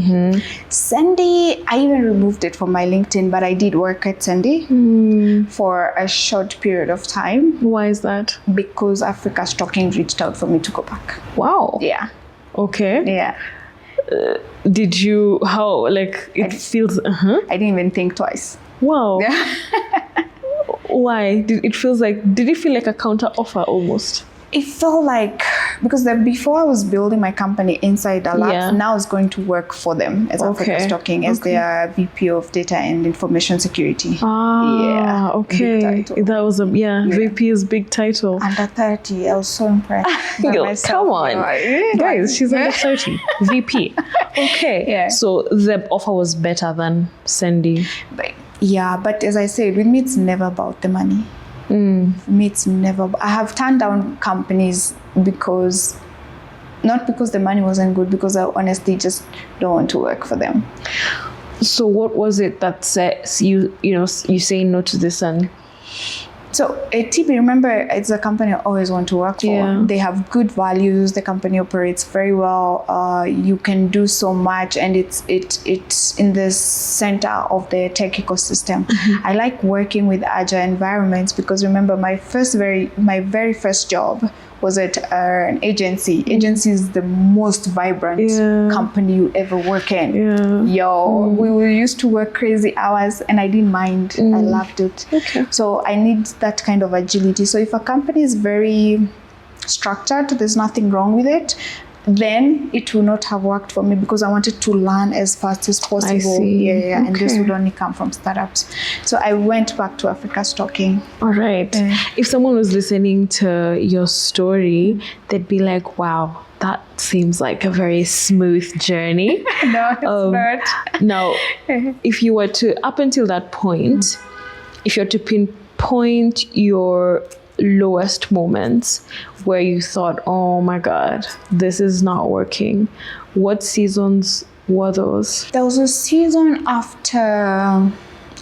I even removed it from my LinkedIn, but I did work at Sandy for a short period of time. Why is that? Because Africa Stalking reached out for me to go back. Wow. Yeah. Okay. Yeah. Did you, how, like, feels, I didn't even think twice. Wow. Why? Did it feel like a counter offer almost? It felt like, because before I was building my company inside a lab, now I was going to work for them as Africa Stalking as their VP of Data and Information Security. Ah, okay. That was VP is big title. Under 30, I was so impressed. Come on. Guys, she's under 30. VP. Okay. Yeah. So the offer was better than Sandy. But as I said, with me, it's never about the money. For me, it's never. I have turned down companies not because the money wasn't good, because I honestly just don't want to work for them. So what was it that says you say no to this? And so ATP, remember, it's a company I always want to work for. Yeah. They have good values. The company operates very well. You can do so much, and it's in the center of the tech ecosystem. I like working with agile environments because remember, my very first job was at an agency. Agency is the most vibrant company you ever work in. We used to work crazy hours and I didn't mind. I loved it. Okay. So I need that kind of agility. So if a company is very structured, there's nothing wrong with it, then it will not have worked for me because I wanted to learn as fast as possible. I see. Okay. And this would only come from startups. So I went back to Africa Stalking. All right. If someone was listening to your story, they'd be like, wow, that seems like a very smooth journey. No, it's not. Now, if you were to, up until that point, if you were to pinpoint your lowest moments where you thought, oh my God, this is not working, what seasons were those? There was a season after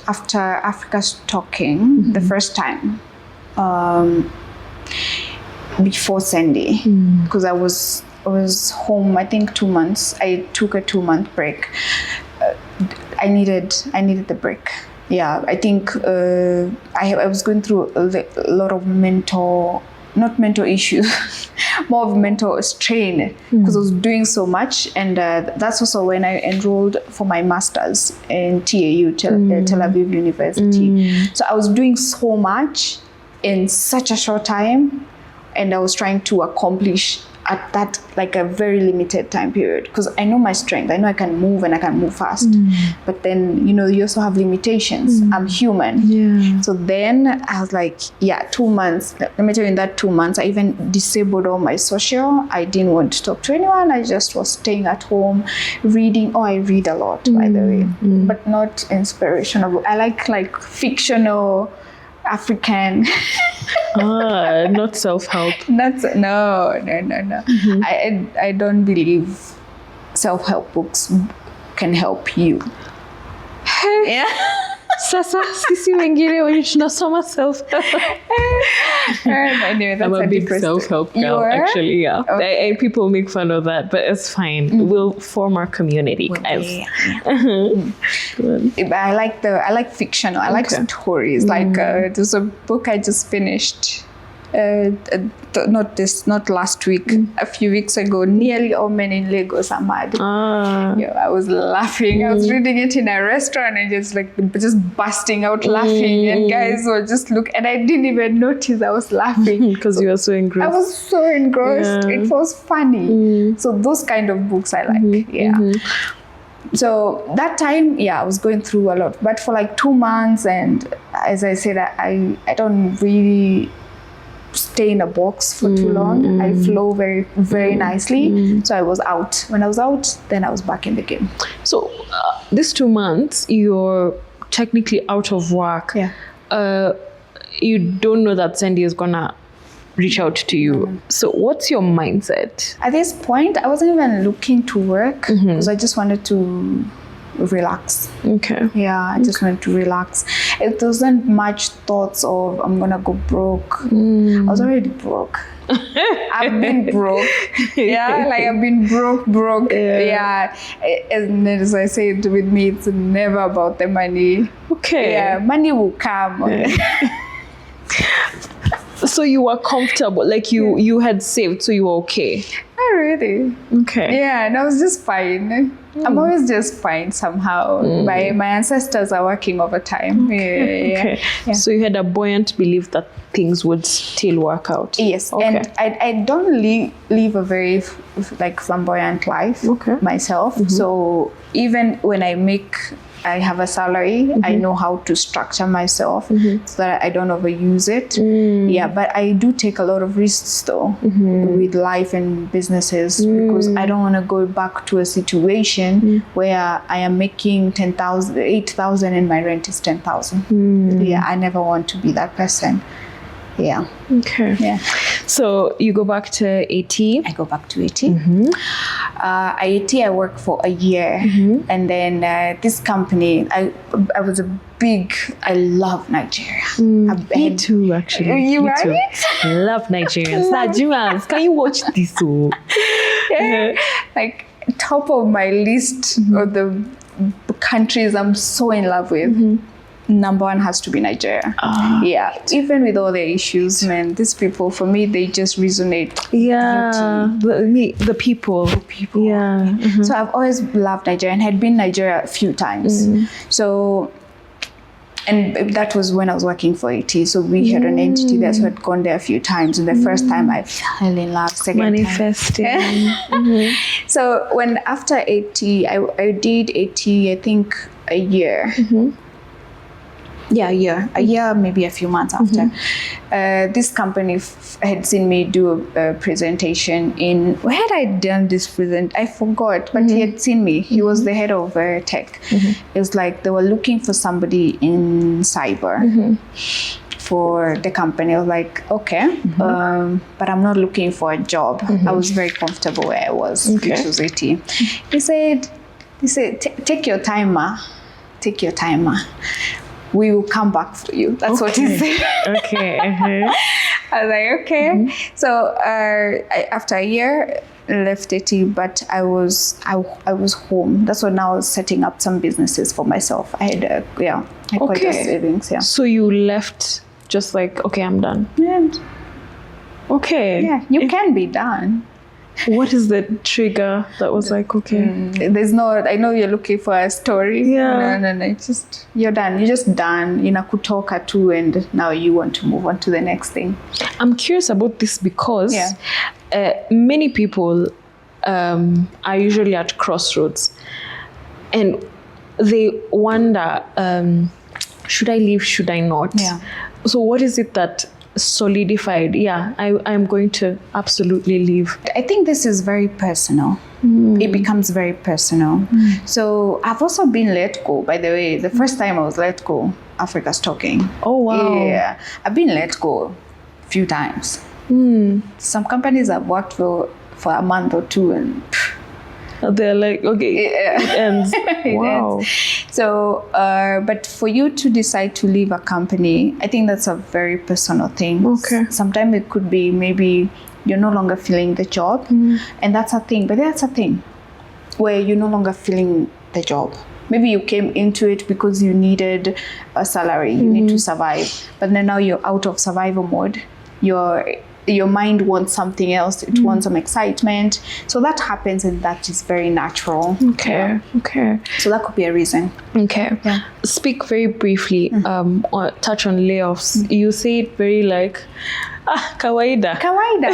Africa Stalking, the first time, before Sandy, because I was home, I think 2 months. I took a 2-month break. I needed the break. I think I was going through a lot of not mental issues, more of mental strain because I was doing so much. And that's also when I enrolled for my master's in TAU, Tel Aviv University. So I was doing so much in such a short time, and I was trying to accomplish at that like a very limited time period, because I know my strength. I know I can move and I can move fast, but then you also have limitations. I'm human. So then I was like, 2 months, let me tell you, in that 2 months I even disabled all my social. I didn't want to talk to anyone. I just was staying at home reading. I read a lot, by the way, but not inspirational. I like fictional African. Not self-help. No. I don't believe self-help books can help you. Yeah. Sasa sisi wengine wenye tunasoma self-help. Anyway, I'm a big self-help girl, actually. Yeah, okay. People make fun of that, but it's fine. We'll form our community, guys. I like fiction. I like stories. Like there's a book I just finished. Not last week, a few weeks ago. Nearly all men in Lagos are mad. I was laughing. I was reading it in a restaurant and just busting out laughing, and guys were just and I didn't even notice I was laughing because you were so engrossed. I was so engrossed. It was funny. So those kind of books I like. So that time, I was going through a lot, but for like 2 months, and as I said, I don't really stay in a box for too long. I flow very, very nicely. So I was out. When I was out, then I was back in the game. So these 2 months, you're technically out of work. You don't know that Sandy is gonna reach out to you. So what's your mindset? At this point, I wasn't even looking to work because I just wanted to relax. I just wanted to relax. It wasn't much thoughts of I'm gonna go broke. I was already broke. I've been broke. I've been broke. And as I said, with me, it's never about the money. Money will come. So you were comfortable, like you had saved, so you were okay. Not really. And I was just fine. I'm always just fine somehow. My ancestors are working overtime. So you had a buoyant belief that things would still work out. Yes. And I don't live a very flamboyant life myself. So even when I have a salary, I know how to structure myself so that I don't overuse it. But I do take a lot of risks though with life and businesses because I don't want to go back to a situation where I am making 8,000 and my rent is 10,000. I never want to be that person. So you go back to AT? I go back to AT. AT, I worked for a year. And then this company, I love Nigeria. Me too, actually. You Me too. right? I love Nigerians. Nigerians, can you watch this? Like top of my list of the countries I'm so in love with. Number one has to be Nigeria. Even with all their issues, man, these people, for me, they just resonate. The people. So I've always loved Nigeria and had been Nigeria a few times. So, and that was when I was working for AT. So we had an entity there, so I'd gone there a few times. And the first time I fell in love, manifesting. So when after AT, I did AT, I think a year. A year, maybe a few months after. This company had seen me do a presentation in, where had I done this present? I forgot, but he had seen me. He was the head of tech. It was like they were looking for somebody in cyber for the company. I was like, okay, but I'm not looking for a job. I was very comfortable where I was, which was AT. He said, take your time, ma. Take your time, ma. We will come back for you. That's what he said. I was like, okay. So after a year, left AT, but I was home. That's when I was setting up some businesses for myself. I had I quit a savings, yeah. So you left just like, okay, I'm done. And Okay. yeah, you can be done. What is the trigger that was like, okay? There's no, I know you're looking for a story. Yeah. No. It's just, you're done. You're just done. Kutoka too, and now you want to move on to the next thing. I'm curious about this because many people are usually at crossroads and they wonder, should I leave? Should I not? Yeah. So what is it that solidified? Yeah, I'm going to absolutely leave. I think this is very personal. It becomes very personal. So I've also been let go, by the way. The first time I was let go, Africa's talking. Oh, wow. Yeah. I've been let go a few times. Some companies I've worked for a month or two and they're like, okay, it ends. Wow. It ends. So, but for you to decide to leave a company, I think that's a very personal thing. Okay. Sometimes it could be maybe you're no longer feeling the job, and that's a thing. But that's a thing where you're no longer feeling the job. Maybe you came into it because you needed a salary, you need to survive. But then now you're out of survival mode. Your mind wants something else. It wants some excitement. So that happens, and that is very natural. Okay. Yeah. Okay. So that could be a reason. Okay. Yeah. Speak very briefly, or touch on layoffs. You say it very like, kawaida. Kawaida.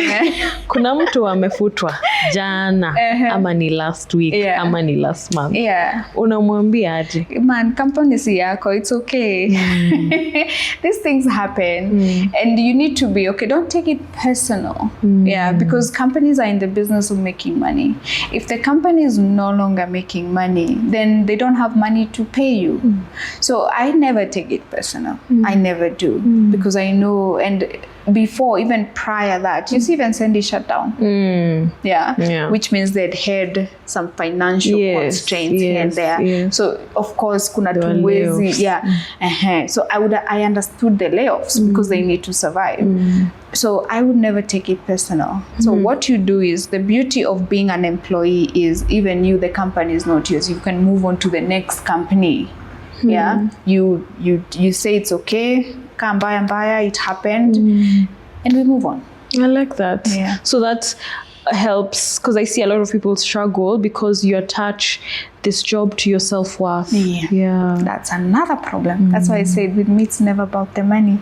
Kuna mtu amefutwa jana ama ni last week ama ni last month. Yeah. Unamwambia aje? Man, company si yako, it's okay. These things happen and you need to be okay. Don't take it personal. Yeah, because companies are in the business of making money. If the company is no longer making money, then they don't have money to pay you. So I never take it personal. I never do because I know, and before, even prior that, you see even Sandy Shutdown. Yeah. Which means they'd had some financial constraints here and there. Yes. So of course, kuna tuwezi. So I understood the layoffs because they need to survive. So I would never take it personal. So what you do is, the beauty of being an employee is, even you, the company is not yours. You can move on to the next company. Yeah. You say it's okay. Mbaya, it happened, and we move on. I like that. Yeah. So that helps, because I see a lot of people struggle because you attach this job to your self-worth. Yeah. That's another problem. That's why I said with me, it's never about the money.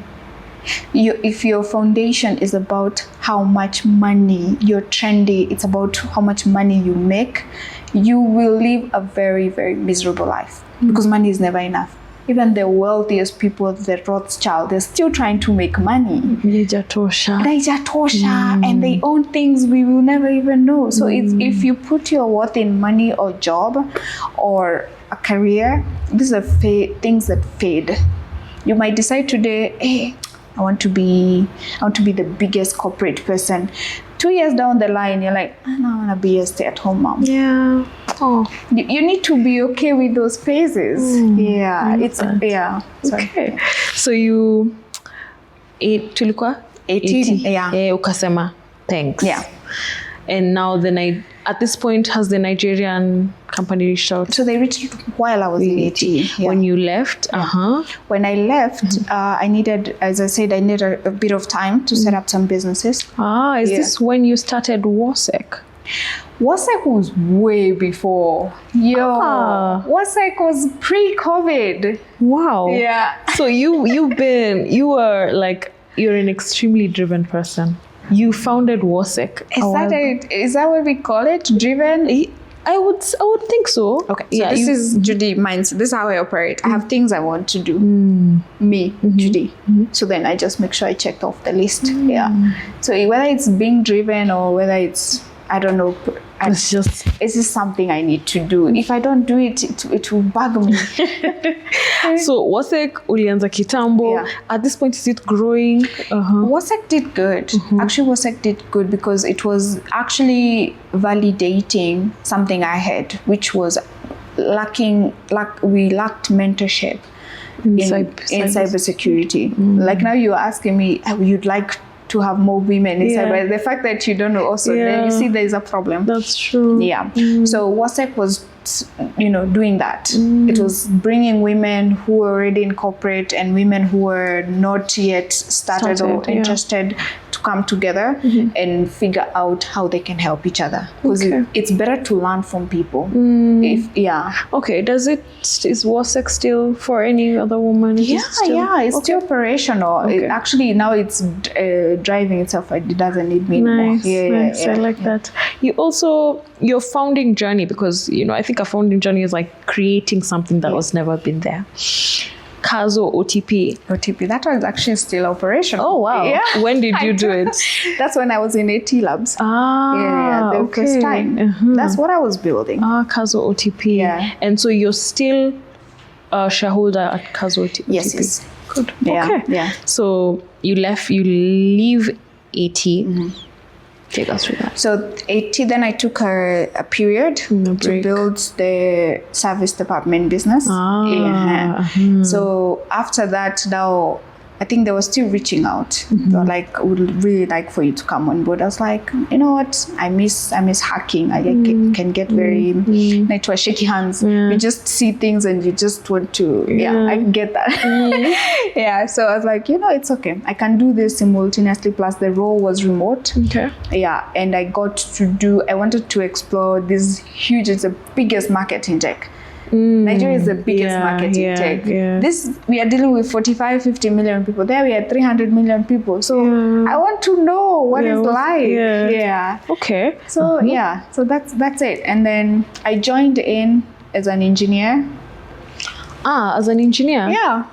If your foundation is about how much money you're trendy, it's about how much money you make, you will live a very, very miserable life because money is never enough. Even the wealthiest people, the Rothschild, they're still trying to make money. Haijatosha. And they own things we will never even know. So if you put your worth in money or job or a career, these are things that fade. You might decide today, hey, I want to be the biggest corporate person. 2 years down the line, you're like, I don't want to be a stay-at-home mom. Yeah. Oh. You need to be okay with those phases. Yeah. It's Okay. So you tulikuwa 18. Yeah. Ukasema thanks. Yeah. And now at this point, has the Nigerian company reached out? So they reached while I was in 18. Yeah. When you left? When I left, I needed, as I said, a bit of time to set up some businesses. Is this when you started WASEC? WASEC was way before. WASEC was pre-COVID. Wow. Yeah. So you're an extremely driven person. You founded WASEC. Is that what we call it? Driven? I would think so. Okay. So this is JUDY minds. This is how I operate. I have things I want to do. Me, JUDY. So then I just make sure I checked off the list. Yeah. So whether it's being driven or whether it's, I don't know, it's just something I need to do. If I don't do it, it will bug me. So WASEC ulianza kitambo. At this point, is it growing? WASEC did good. Actually, WASEC did good because it was actually validating something I had, which was we lacked mentorship in cybersecurity. Like now you're asking me, you'd like to have more women in cyber. The fact that you don't know also, then you see there's a problem. That's true. Yeah. So WASEC was doing that. It was bringing women who were already in corporate and women who were not yet started or interested to come together and figure out how they can help each other. Because it's better to learn from people. Okay, is WASEC still for any other woman? It's still operational. Actually, now it's driving itself. It doesn't need me anymore. Nice. I like that. Your founding journey, because I think a founding journey is like creating something that was never been there. CISO OTP, that was actually still operational. Oh wow! Yeah. When did you do it? That's when I was in AT Labs. The first time. That's what I was building. CISO OTP. And so you're still a shareholder at CISO OTP. Yes. Good. Okay. So you leave AT. Take us through that. So AT, then I took a period to build the service department business. So after that, now I think they were still reaching out. They were like, would really like for you to come on board. I was like, you know what? I miss hacking. I can get very network shaky hands. You just see things and you just want to. I get that. So I was like, it's okay. I can do this simultaneously. Plus the role was remote. And I wanted to explore this huge. It's the biggest market in tech. Nigeria is the biggest market in tech. This, we are dealing with 45-50 million people. There we are 300 million people. So I want to know what it's like. Okay. So so that's it. And then I joined in as an engineer. As an engineer? Yeah.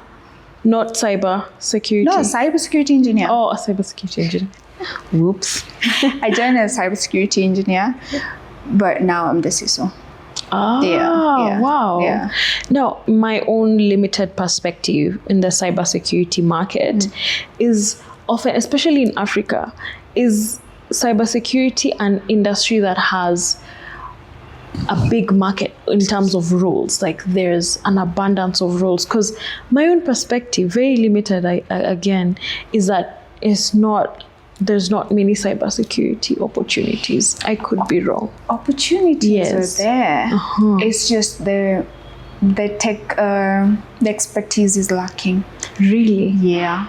Not cyber security? No, cybersecurity engineer. Oh, a cybersecurity engineer. Whoops. I joined as a cybersecurity engineer, but now I'm the CISO. Wow. Now, my own limited perspective in the cybersecurity market is often, especially in Africa, is cybersecurity an industry that has a big market in terms of roles. Like there's an abundance of roles. Because my own perspective, very limited again, is that there's not many cybersecurity opportunities. I could be wrong. Opportunities are there. It's just the tech, the expertise is lacking. Really? Yeah.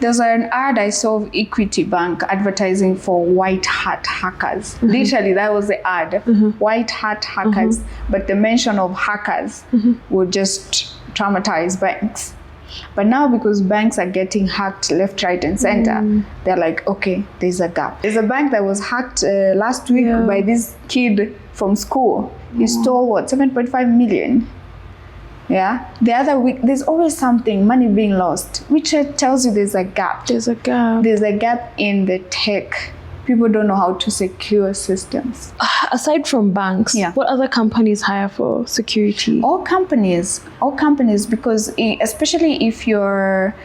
There's an ad I saw of Equity Bank advertising for white hat hackers. Literally, that was the ad. White hat hackers. But the mention of hackers would just traumatize banks. But now, because banks are getting hacked left, right, and center, they're like, okay, there's a gap. There's a bank that was hacked last week by this kid from school. He stole 7.5 million. The other week, there's always something, money being lost, which tells you there's a gap. There's a gap in the tech. People don't know how to secure systems. Aside from banks, what other companies hire for security? All companies, because especially if you're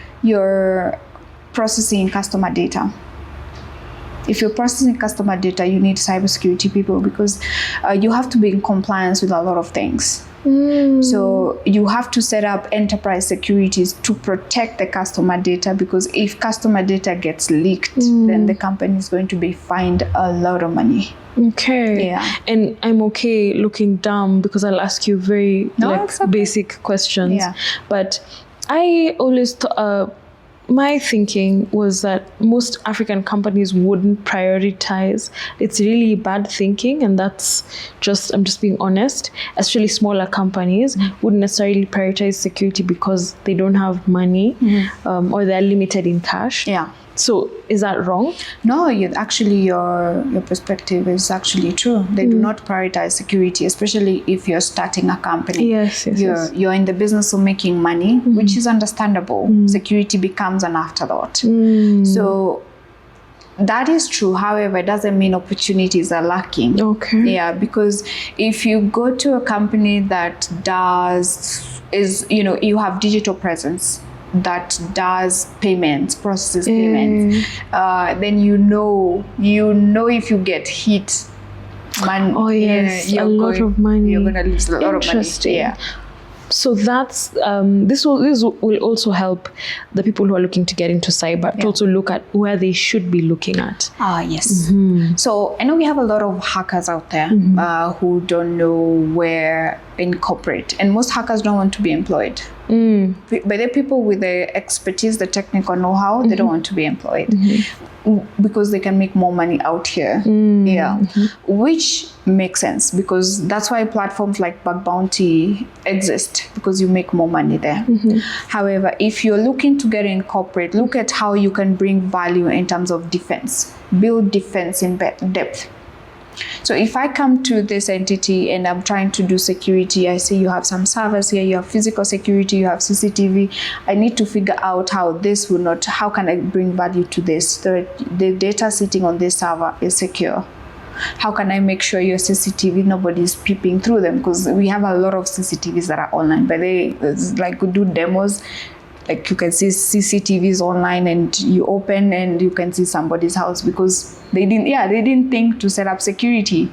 processing customer data. If you're processing customer data, you need cybersecurity people because you have to be in compliance with a lot of things. So you have to set up enterprise securities to protect the customer data, because if customer data gets leaked, then the company is going to be fined a lot of money. Okay. And I'm okay looking dumb because I'll ask you very basic questions. But I always my thinking was that most African companies wouldn't prioritize. It's really bad thinking, and I'm just being honest. Especially smaller companies wouldn't necessarily prioritize security because they don't have money or they're limited in cash. So is that wrong? No, your perspective is actually true. They do not prioritize security, especially if you're starting a company. You're in the business of making money, which is understandable. Security becomes an afterthought. So that is true. However, it doesn't mean opportunities are lacking. Okay. Because if you go to a company that you have digital presence, that does processes payments, then you know if you get hit, a lot of money. You're gonna lose a lot of money. So that's this will also help the people who are looking to get into cyber to also look at where they should be looking at. Yes. So I know we have a lot of hackers out there who don't know where incorporate, and most hackers don't want to be employed. But there are people with the expertise, the technical know-how, they don't want to be employed because they can make more money out here. Which makes sense, because that's why platforms like Bug Bounty exist, because you make more money there. However, if you're looking to get in corporate, look at how you can bring value in terms of defense, build defense in depth. So if I come to this entity and I'm trying to do security, I say you have some servers here, you have physical security, you have CCTV. I need to figure out how this will not, how can I bring value to this? The data sitting on this server is secure. How can I make sure your CCTV, nobody's peeping through them? Because we have a lot of CCTVs that are online, but they like do demos. Like you can see CCTVs online and you open and you can see somebody's house because they didn't think to set up security.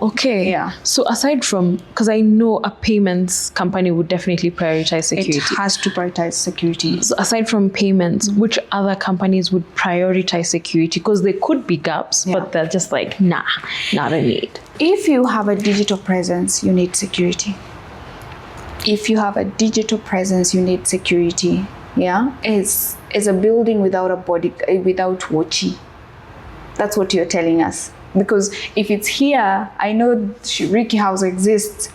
Okay. Yeah. So aside from, because I know a payments company would definitely prioritize security. It has to prioritize security. So aside from payments, which other companies would prioritize security? Because there could be gaps, but they're just like, nah, not a need. If you have a digital presence, you need security. If you have a digital presence, you need security. It's a building without a body, without Wachi. That's what you're telling us. Because if it's here, I know Shiriki house exists,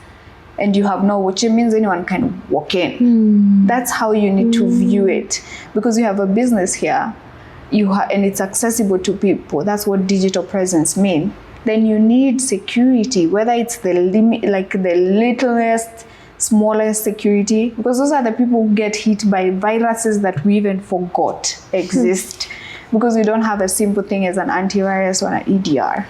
and you have no Wachi, means anyone can walk in. That's how you need to view it. Because you have a business here, and it's accessible to people. That's what digital presence means. Then you need security, whether it's the limit, like the littlest, smallest security, because those are the people who get hit by viruses that we even forgot exist, because we don't have a simple thing as an antivirus or an EDR.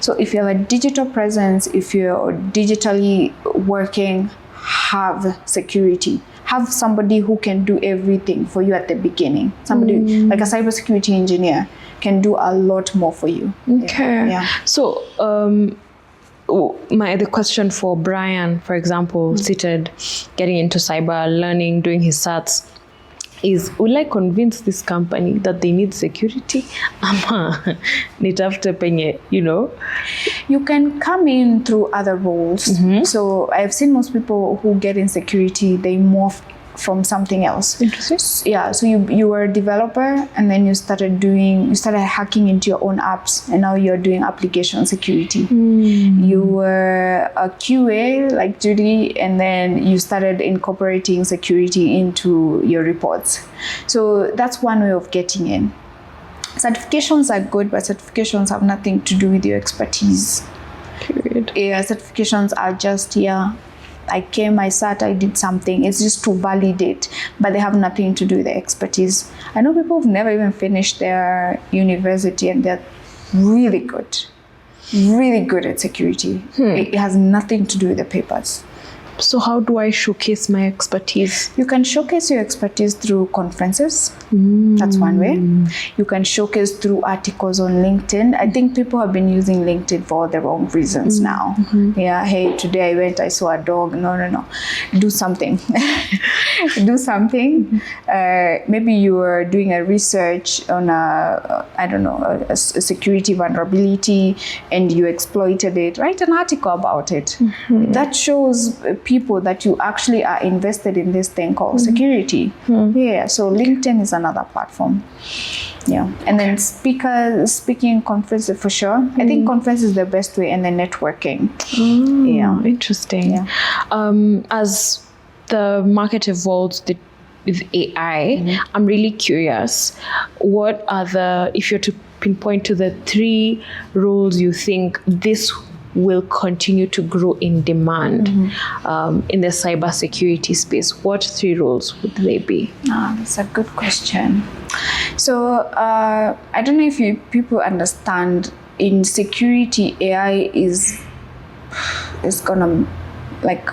So if you have a digital presence, if you're digitally working, have security. Have somebody who can do everything for you at the beginning. Somebody like a cybersecurity engineer can do a lot more for you. Okay. So the question for Brian, for example, seated, getting into cyber, learning, doing his SATs, is will I convince this company that they need security? Nitafute penye, You can come in through other roles. So I've seen most people who get in security, they morph from something else. Interesting. So you were a developer, and then you started hacking into your own apps, and now you're doing application security. You were a QA like JUDY, and then you started incorporating security into your reports. So that's one way of getting in. Certifications are good, but certifications have nothing to do with your expertise. Period. Certifications are just I came, I sat, I did something. It's just to validate, but they have nothing to do with the expertise. I know people who've never even finished their university, and they're really good at security. It has nothing to do with the papers. So how do I showcase my expertise? You can showcase your expertise through conferences. That's one way. You can showcase through articles on LinkedIn. I think people have been using LinkedIn for all the wrong reasons now. Hey, today I went, I saw a dog. No. Do something. Do something. Maybe you are doing a research on a security vulnerability, and you exploited it. Write an article about it. That shows people that you actually are invested in this thing called security. So LinkedIn is another platform. And then speaking conferences for sure. I think conference is the best way, and then networking. Interesting. As the market evolves with AI, I'm really curious, what are if you're to pinpoint to the 3 roles you think this will continue to grow in demand in the cybersecurity space, what 3 roles would they be? That's a good question. So I don't know if people understand, in security, AI is gonna like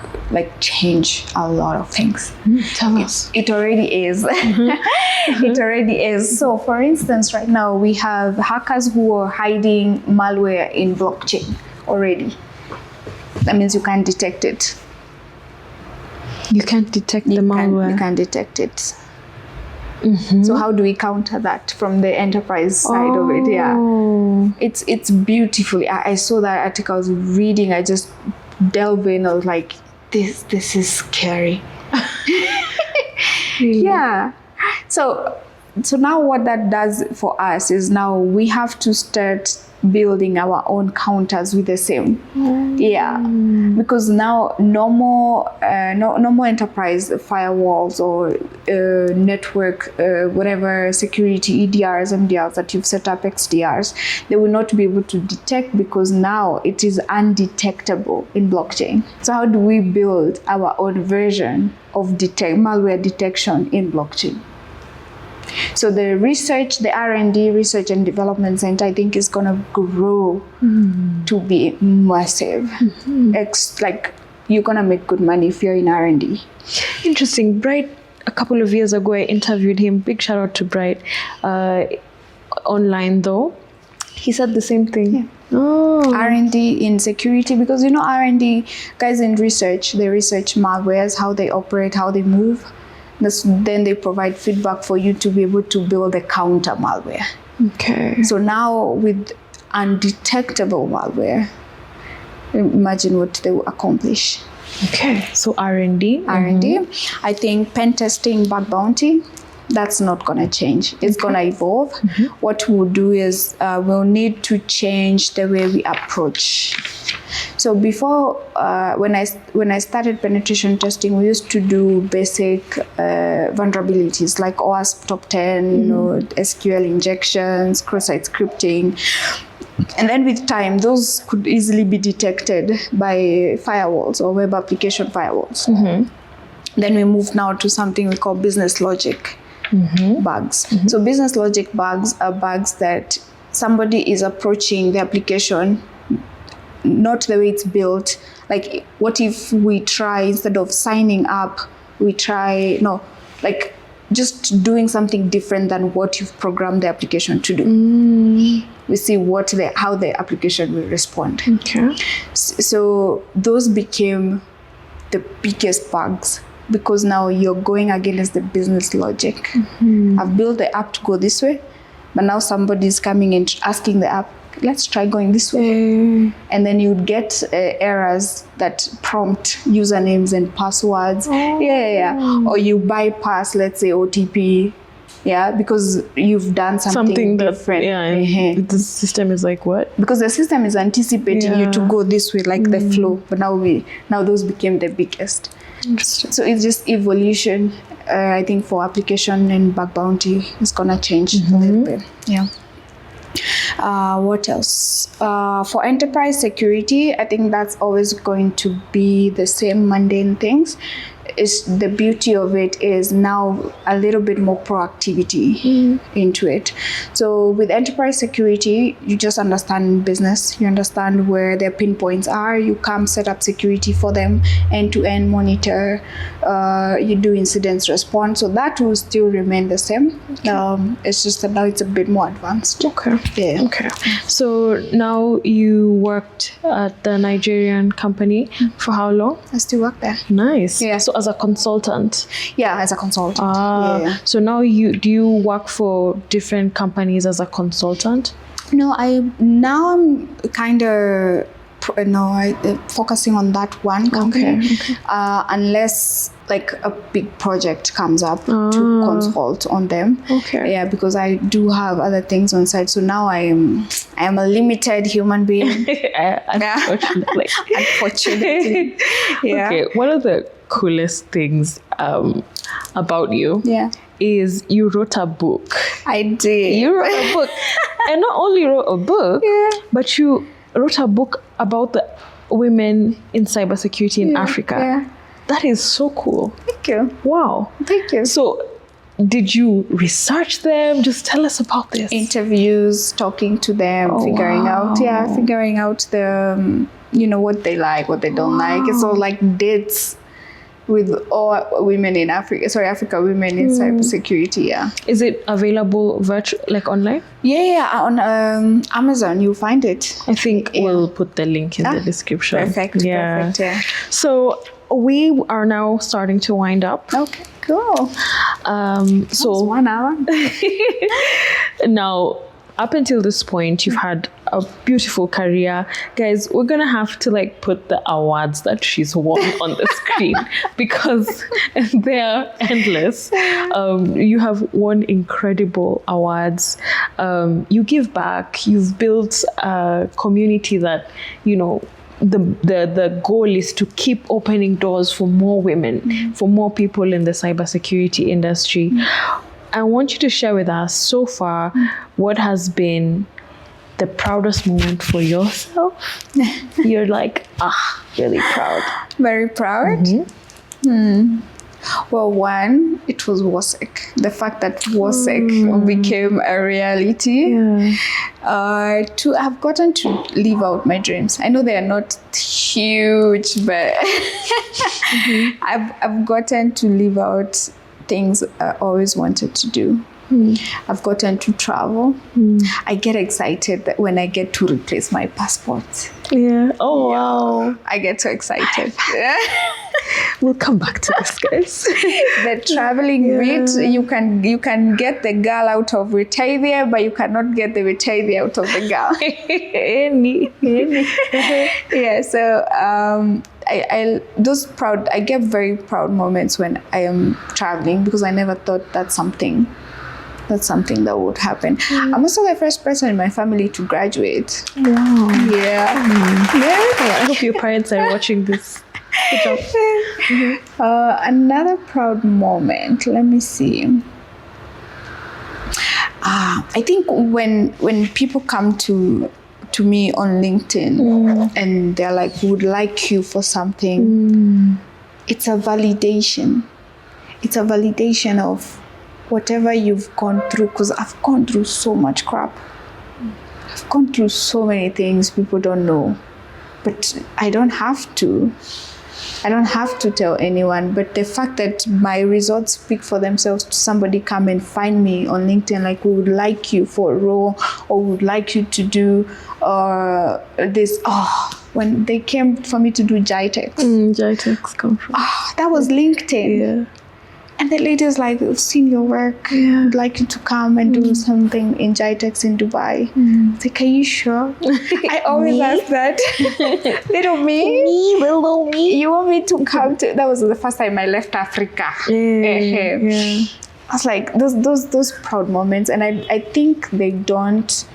change a lot of things. Tell us. It already is. It already is. So for instance, right now we have hackers who are hiding malware in blockchain already. That means you can't detect it. You can't detect the malware. You can't detect it. So how do we counter that from the enterprise side of it? Yeah, it's beautifully. I saw that article, I was reading, I just delve in, I was like, this is scary. Really? Yeah. So now what that does for us is now we have to start building our own counters with the same. Yeah, because now no more enterprise firewalls or network whatever security EDRs, MDRs that you've set up, XDRs, they will not be able to detect, because now it is undetectable in blockchain. So how do we build our own version of malware detection in blockchain? So the research, the R&D, Research and Development Center, I think is going to grow to be massive. Like, you're going to make good money if you're in R&D. Interesting. Bright, a couple of years ago, I interviewed him. Big shout out to Bright. Online though, he said the same thing. Yeah. R&D in security, because R&D guys in research, they research malwares, how they operate, how they move. Then they provide feedback for you to be able to build a counter malware. Okay. So now with undetectable malware, imagine what they will accomplish. Okay. So R&D. I think pen testing, bug bounty, that's not going to change. It's going to evolve. What we'll do is we'll need to change the way we approach. So before, when I started penetration testing, we used to do basic vulnerabilities like OWASP top 10, SQL injections, cross-site scripting. And then with time, those could easily be detected by firewalls or web application firewalls. Then we moved now to something we call business logic bugs. So business logic bugs are bugs that somebody is approaching the application not the way it's built. Like, what if we try, instead of signing up, just doing something different than what you've programmed the application to do. We see how the application will respond. Okay. So those became the biggest bugs, because now you're going against the business logic. I've built the app to go this way, but now somebody's coming and asking the app, let's try going this way. And then you'd get errors that prompt usernames and passwords. Or you bypass, let's say, OTP. Because you've done something different. And the system is like, what? Because the system is anticipating you to go this way, like the flow. But now those became the biggest. Interesting. So it's just evolution. I think for application and bug bounty, it's gonna change a little bit. Yeah. What else? For enterprise security, I think that's always going to be the same mundane things. The beauty of it is now a little bit more proactivity into it. So with enterprise security, you just understand business, you understand where their pinpoints are, you come set up security for them, end-to-end monitor, you do incidents response. So that will still remain the same. It's just that now it's a bit more advanced. Okay. Yeah. Okay. So now you worked at the Nigerian company for how long? I still work there. Nice. Yeah. So as a consultant? Yeah, as a consultant. So now do you work for different companies as a consultant? No, I'm kind of focusing on that one company. Okay. Unless like a big project comes up to consult on them. Okay. Yeah, because I do have other things on site. So now I am a limited human being. Unfortunately. Unfortunately. Yeah. Okay. One of the coolest things about you is you wrote a book. I did. You wrote a book. And not only wrote a book, but you wrote a book about the women in cybersecurity in Africa. Yeah. That is so cool. Thank you. Wow. Thank you. So did you research them? Just tell us about this. Interviews, talking to them, figuring out the, what they like, what they don't like. It's all like dates with all women in Africa women in cybersecurity. Yeah. Is it available like online? Yeah, on Amazon you'll find it. I think we'll put the link in the description. Perfect. Yeah. Perfect. Yeah. So we are now starting to wind up. Okay, cool. So 1 hour. Now, up until this point, you've had a beautiful career. Guys, we're going to have to like put the awards that she's won on the screen because they're endless. You have won incredible awards. You give back. You've built a community that, you know, the goal is to keep opening doors for more women, for more people in the cybersecurity industry. I want you to share with us so far what has been the proudest moment for yourself. You're like, really proud. Very proud. Well, one, it was WASEC. The fact that WASEC became a reality. Two, I've gotten to live out my dreams. I know they are not huge, but I've gotten to live out things I always wanted to do. I've gotten to travel. I get excited that when I get to replace my passport. Oh, wow. I get so excited. We'll come back to this, guys. The traveling bit, you can get the girl out of Retaivia, but you cannot get the Retaivia out of the girl. So I get very proud moments when I am traveling because I never thought that's something that would happen. I'm also the first person in my family to graduate. Wow. I hope your parents are watching this. Good job. Another proud moment, let me see. I think when people come to me on LinkedIn and they're like, would like you for something, it's a validation. It's a validation of whatever you've gone through, because I've gone through so much crap. I've gone through so many things people don't know, but I don't have to tell anyone. But the fact that my results speak for themselves, somebody come and find me on LinkedIn, like, we would like you for a role, or we would like you to do this. When they came for me to do JITEX. JITEX conference. That was LinkedIn. Yeah. And the lady's like, we've seen your work. I'd like you to come and do something in JITEX in Dubai. It's like, are you sure? I always ask that. Little me. Little me. You want me to come to... That was the first time I left Africa. I was like, those proud moments. And I think they don't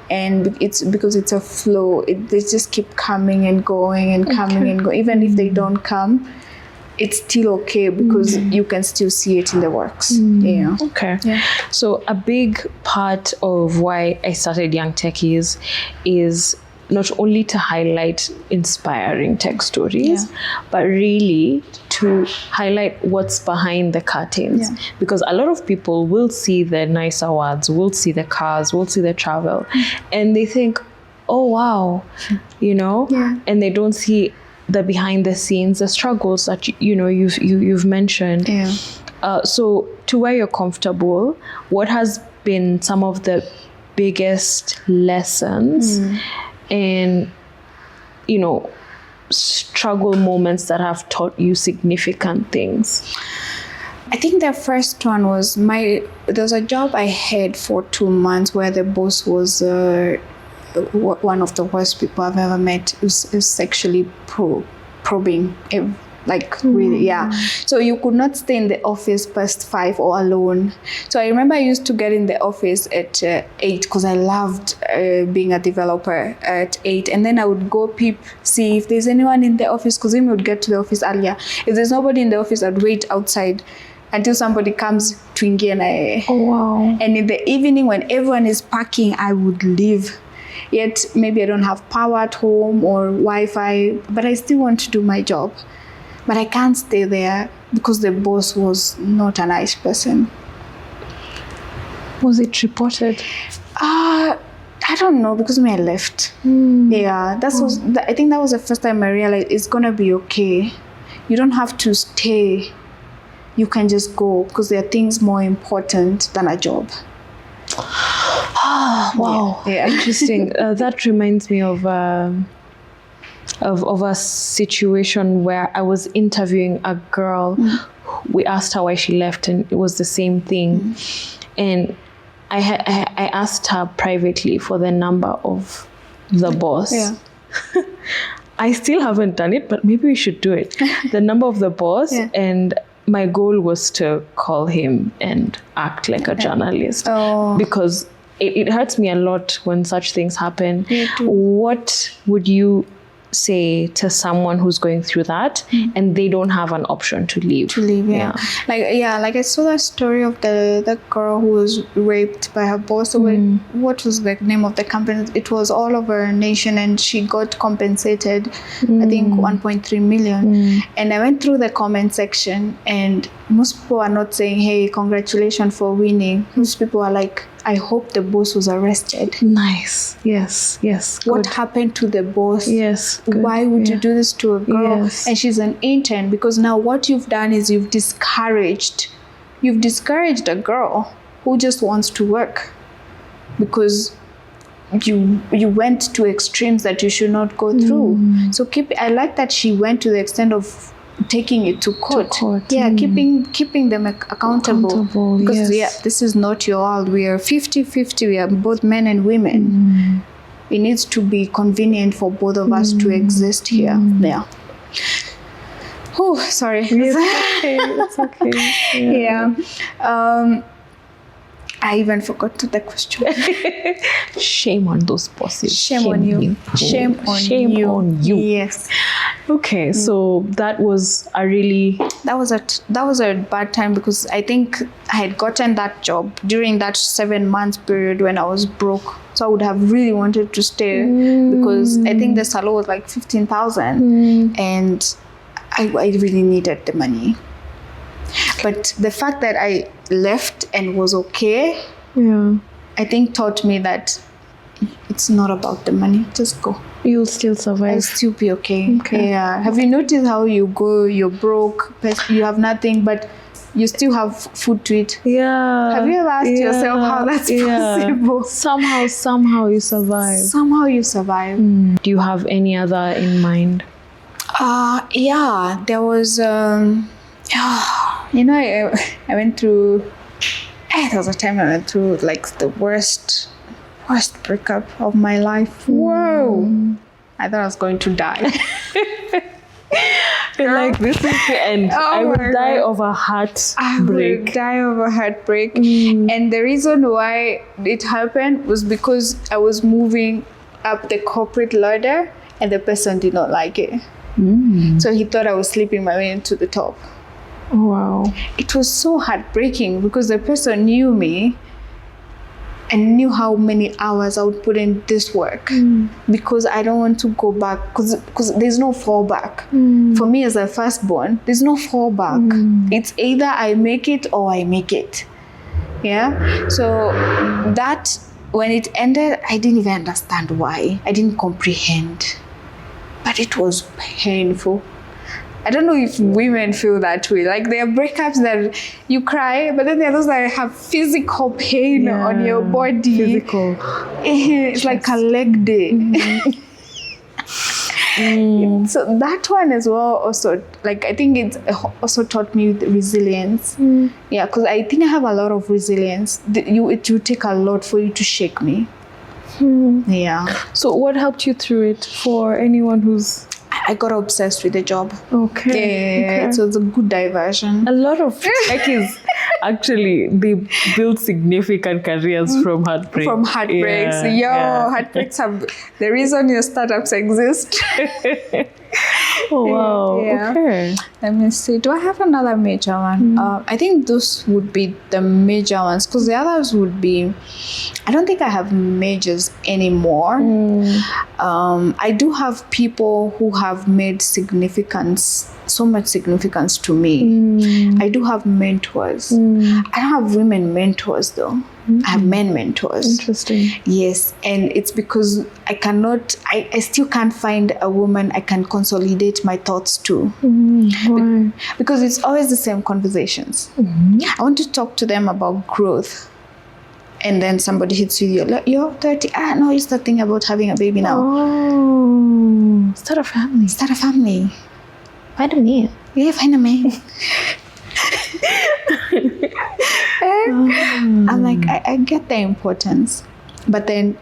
end. It's because it's a flow. They just keep coming and going and coming and going. Even if they don't come, it's still okay because you can still see it in the works. Okay. So a big part of why I started Young Techies is not only to highlight inspiring tech stories, but really to highlight what's behind the curtains. Because a lot of people will see the nice awards, will see the cars, will see the travel, and they think, oh wow, and they don't see the behind the scenes, the struggles that you've mentioned. So to where you're comfortable, what has been some of the biggest lessons and struggle moments that have taught you significant things? I think the first one was there was a job I had for 2 months where the boss was one of the worst people I've ever met. It was sexually probing, really. So you could not stay in the office past 5 or alone. So I remember I used to get in the office at 8 because I loved being a developer at 8, and then I would go see if there's anyone in the office, because then we would get to the office earlier. If there's nobody in the office, I'd wait outside until somebody comes to engage. And in the evening when everyone is packing, I would leave. Yet maybe I don't have power at home or Wi-Fi, but I still want to do my job. But I can't stay there because the boss was not a nice person. Was it reported? I don't know, because I left. I think that was the first time I realized it's gonna be okay. You don't have to stay. You can just go, because there are things more important than a job. Wow. Interesting. That reminds me of of a situation where I was interviewing a girl. We asked her why she left, and it was the same thing. And I asked her privately for the number of the boss. Yeah. I still haven't done it, but maybe we should do it. The number of the boss, and my goal was to call him and act like a journalist, because it hurts me a lot when such things happen. What would you say to someone who's going through that and they don't have an option to leave? Like I saw that story of the girl who was raped by her boss. So what was the name of the company? It was all over nation, and she got compensated I think 1.3 million. And I went through the comment section, and most people are not saying, hey, congratulations for winning. Most people are like, I hope the boss was arrested. Nice. Yes. What happened to the boss? Yes. Good. Why would you do this to a girl? Yes. And she's an intern, because now what you've done is you've discouraged a girl who just wants to work, because you went to extremes that you should not go through. So I like that she went to the extent of taking it to court. Keeping them accountable. Because this is not your world. We are 50-50. We are both men and women. It needs to be convenient for both of us to exist here. Oh, sorry. It's okay. I even forgot the question. Shame on those bosses. Shame on you. Shame on you. Yes. Okay, so that was a bad time, because I think I had gotten that job during that 7 months period when I was broke. So I would have really wanted to stay, because I think the salary was like 15,000, and I really needed the money. But the fact that I left and was okay, I think taught me that it's not about the money. Just go. You'll still survive. I'll still be okay. Yeah. Have you noticed how you go, you're broke, you have nothing, but you still have food to eat? Yeah. Have you ever asked yourself how that's possible? Somehow you survive. Somehow you survive. Do you have any other in mind? There was, I went through, there was a time I went through like the worst breakup of my life. Whoa! I thought I was going to die. Like, this is the end. I would die of a heartbreak. And the reason why it happened was because I was moving up the corporate ladder, and the person did not like it. So he thought I was sleeping my way into the top. Wow. It was so heartbreaking, because the person knew me and knew how many hours I would put in this work, because I don't want to go back, because there's no fallback. For me as a firstborn, there's no fallback. It's either I make it or I make it. So that, when it ended, I didn't even understand why. I didn't comprehend, but it was painful. I don't know if women feel that way. Like, there are breakups that you cry, but then there are those that have physical pain on your body. Physical. It's like a leg day. So that one as well also, like, I think it also taught me resilience. Because I think I have a lot of resilience. It will take a lot for you to shake me. So what helped you through it, for anyone who's... I got obsessed with the job. Okay. So it's a good diversion. A lot of techies actually, they build significant careers from heartbreak. Heartbreaks. Heartbreaks have the reason your startups exist. Oh, wow. Okay. Let me see. Do I have another major one? I think those would be the major ones, because the others would be, I don't think I have majors anymore. I do have people who have made so much significance to me. I do have mentors. I don't have women mentors though. I have men mentors. Interesting. Yes, and it's because I still can't find a woman I can consolidate my thoughts to. Because it's always the same conversations. I want to talk to them about growth. And then somebody hits you, you're 30. No, it's the thing about having a baby now. Oh, start a family. Start a family. Find a man. Yeah, find a man. I'm like, I get the importance. But then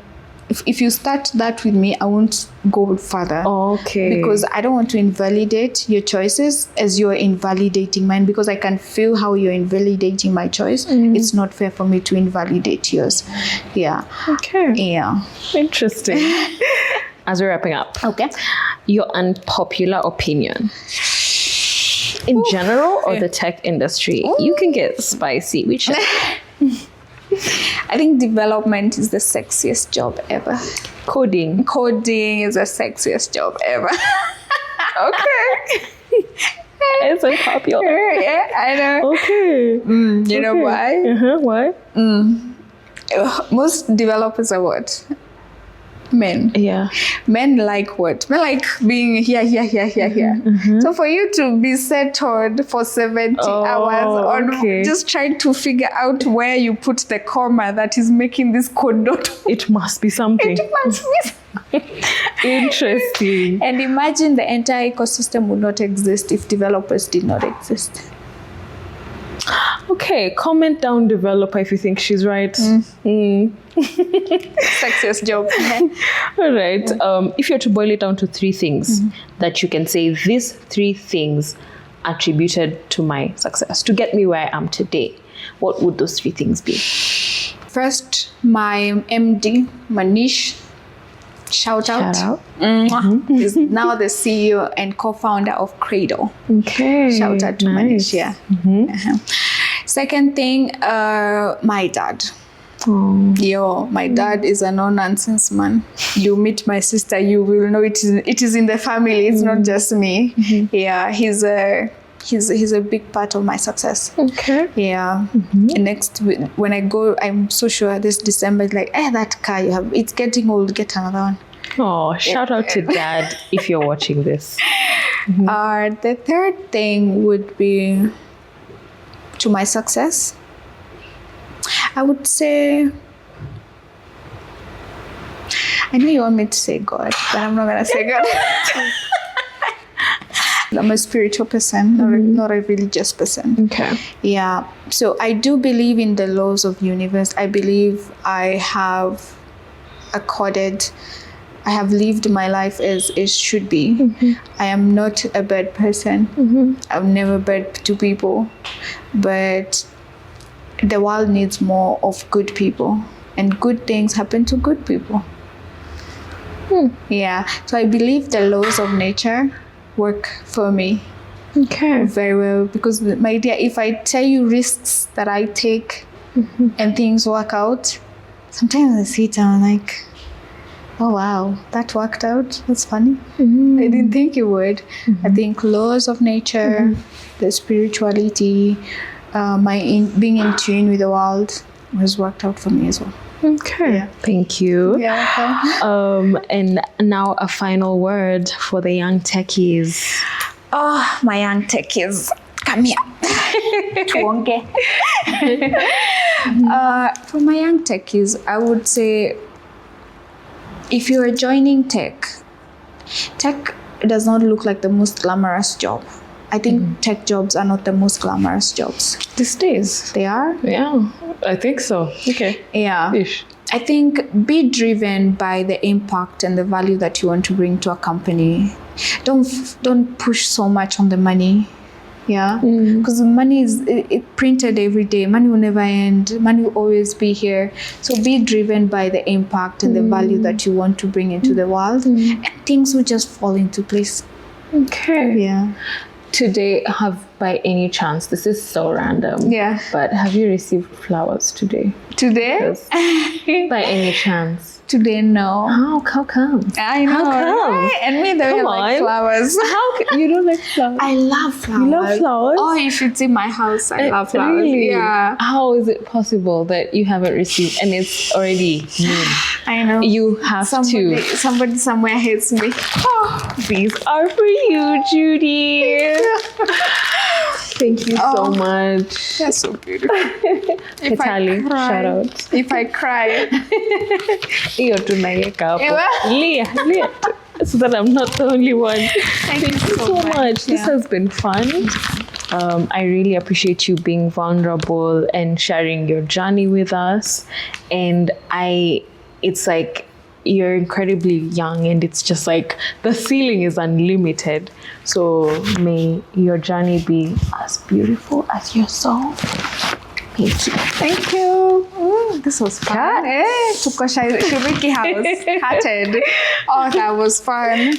if you start that with me, I won't go further. Okay. Because I don't want to invalidate your choices as you're invalidating mine, because I can feel how you're invalidating my choice. It's not fair for me to invalidate yours. Yeah. Okay. Yeah. Interesting. As we're wrapping up. Okay. Your unpopular opinion. In general or the tech industry? You can get spicy. Whichever. I think development is the sexiest job ever. Coding. Coding is the sexiest job ever. Okay. It's unpopular. Yeah, I know. Okay. You know why? Why? Most developers are what? Men. Yeah. Men like what? Men like being here. So for you to be settled for 70 hours on just trying to figure out where you put the comma that is making this code not It must be something. it must be. Interesting. And imagine the entire ecosystem would not exist if developers did not exist. Okay, comment down developer if you think she's right. Sexiest job. All right. If you're to boil it down to 3 things that you can say, these 3 things attributed to my success to get me where I am today, what would those 3 things be? First, my MD, Manish. Shout out. Is now the CEO and co-founder of Cradle. Okay. Shout out to Manish. Yeah. Second thing, my dad. My dad is a no-nonsense man. You meet my sister, you will know it is in the family. It's not just me. Yeah, he's a big part of my success. Okay. Yeah. Next, when I go, I'm so sure this December, it's like, that car you have, it's getting old, get another one. Oh, shout out to dad if you're watching this. The third thing would be to my success. I would say, I know you want me to say God, but I'm not going to say God. I'm a spiritual person, not a religious person. Okay. Yeah. So I do believe in the laws of the universe. I believe I have lived my life as it should be. I am not a bad person. I've never bad to people. But the world needs more of good people. And good things happen to good people. Yeah. So I believe the laws of nature work for me. Okay. Very well. Because my dear, if I tell you risks that I take and things work out, sometimes I sit and I'm like, oh wow, that worked out. That's funny. I didn't think it would. I think laws of nature, the spirituality, being in tune with the world has worked out for me as well. Okay. Yeah. Thank you. Yeah. Okay. And now a final word for the young techies. Oh, my young techies, come here. Tuonge. For my young techies, I would say, if you are joining tech does not look like the most glamorous job. I think tech jobs are not the most glamorous jobs. These days. They are? Yeah, I think so. Okay. Yeah. Ish. I think be driven by the impact and the value that you want to bring to a company. Don't push so much on the money. Yeah, because money is printed every day. Money will never end. Money will always be here. So be driven by the impact and the value that you want to bring into the world, and things will just fall into place. Okay. Yeah. Today, by any chance, this is so random. Yeah. But have you received flowers today? Today? Yes. By any chance? Today, no. How come? I know. How come? Right? And me, they like flowers. You don't like flowers? I love flowers. You love flowers? Oh, you should see my house. I love flowers. Really? Yeah. How is it possible that you haven't received and it's already noon? I know. You have to. Somebody somewhere hates me. Oh, these are for you, Judy. Thank you so much. That's so beautiful. If Ketali, shout out. If I cry. Hiyo tunaiweka hapo. Ewa. Lia. So that I'm not the only one. Thank you so much. This has been fun. I really appreciate you being vulnerable and sharing your journey with us. And it's like you're incredibly young, and it's just like the ceiling is unlimited. So may your journey be as beautiful as your soul. Thank you. Thank you. This was fun. Tuko Shiriki house. Hearted. Oh, that was fun.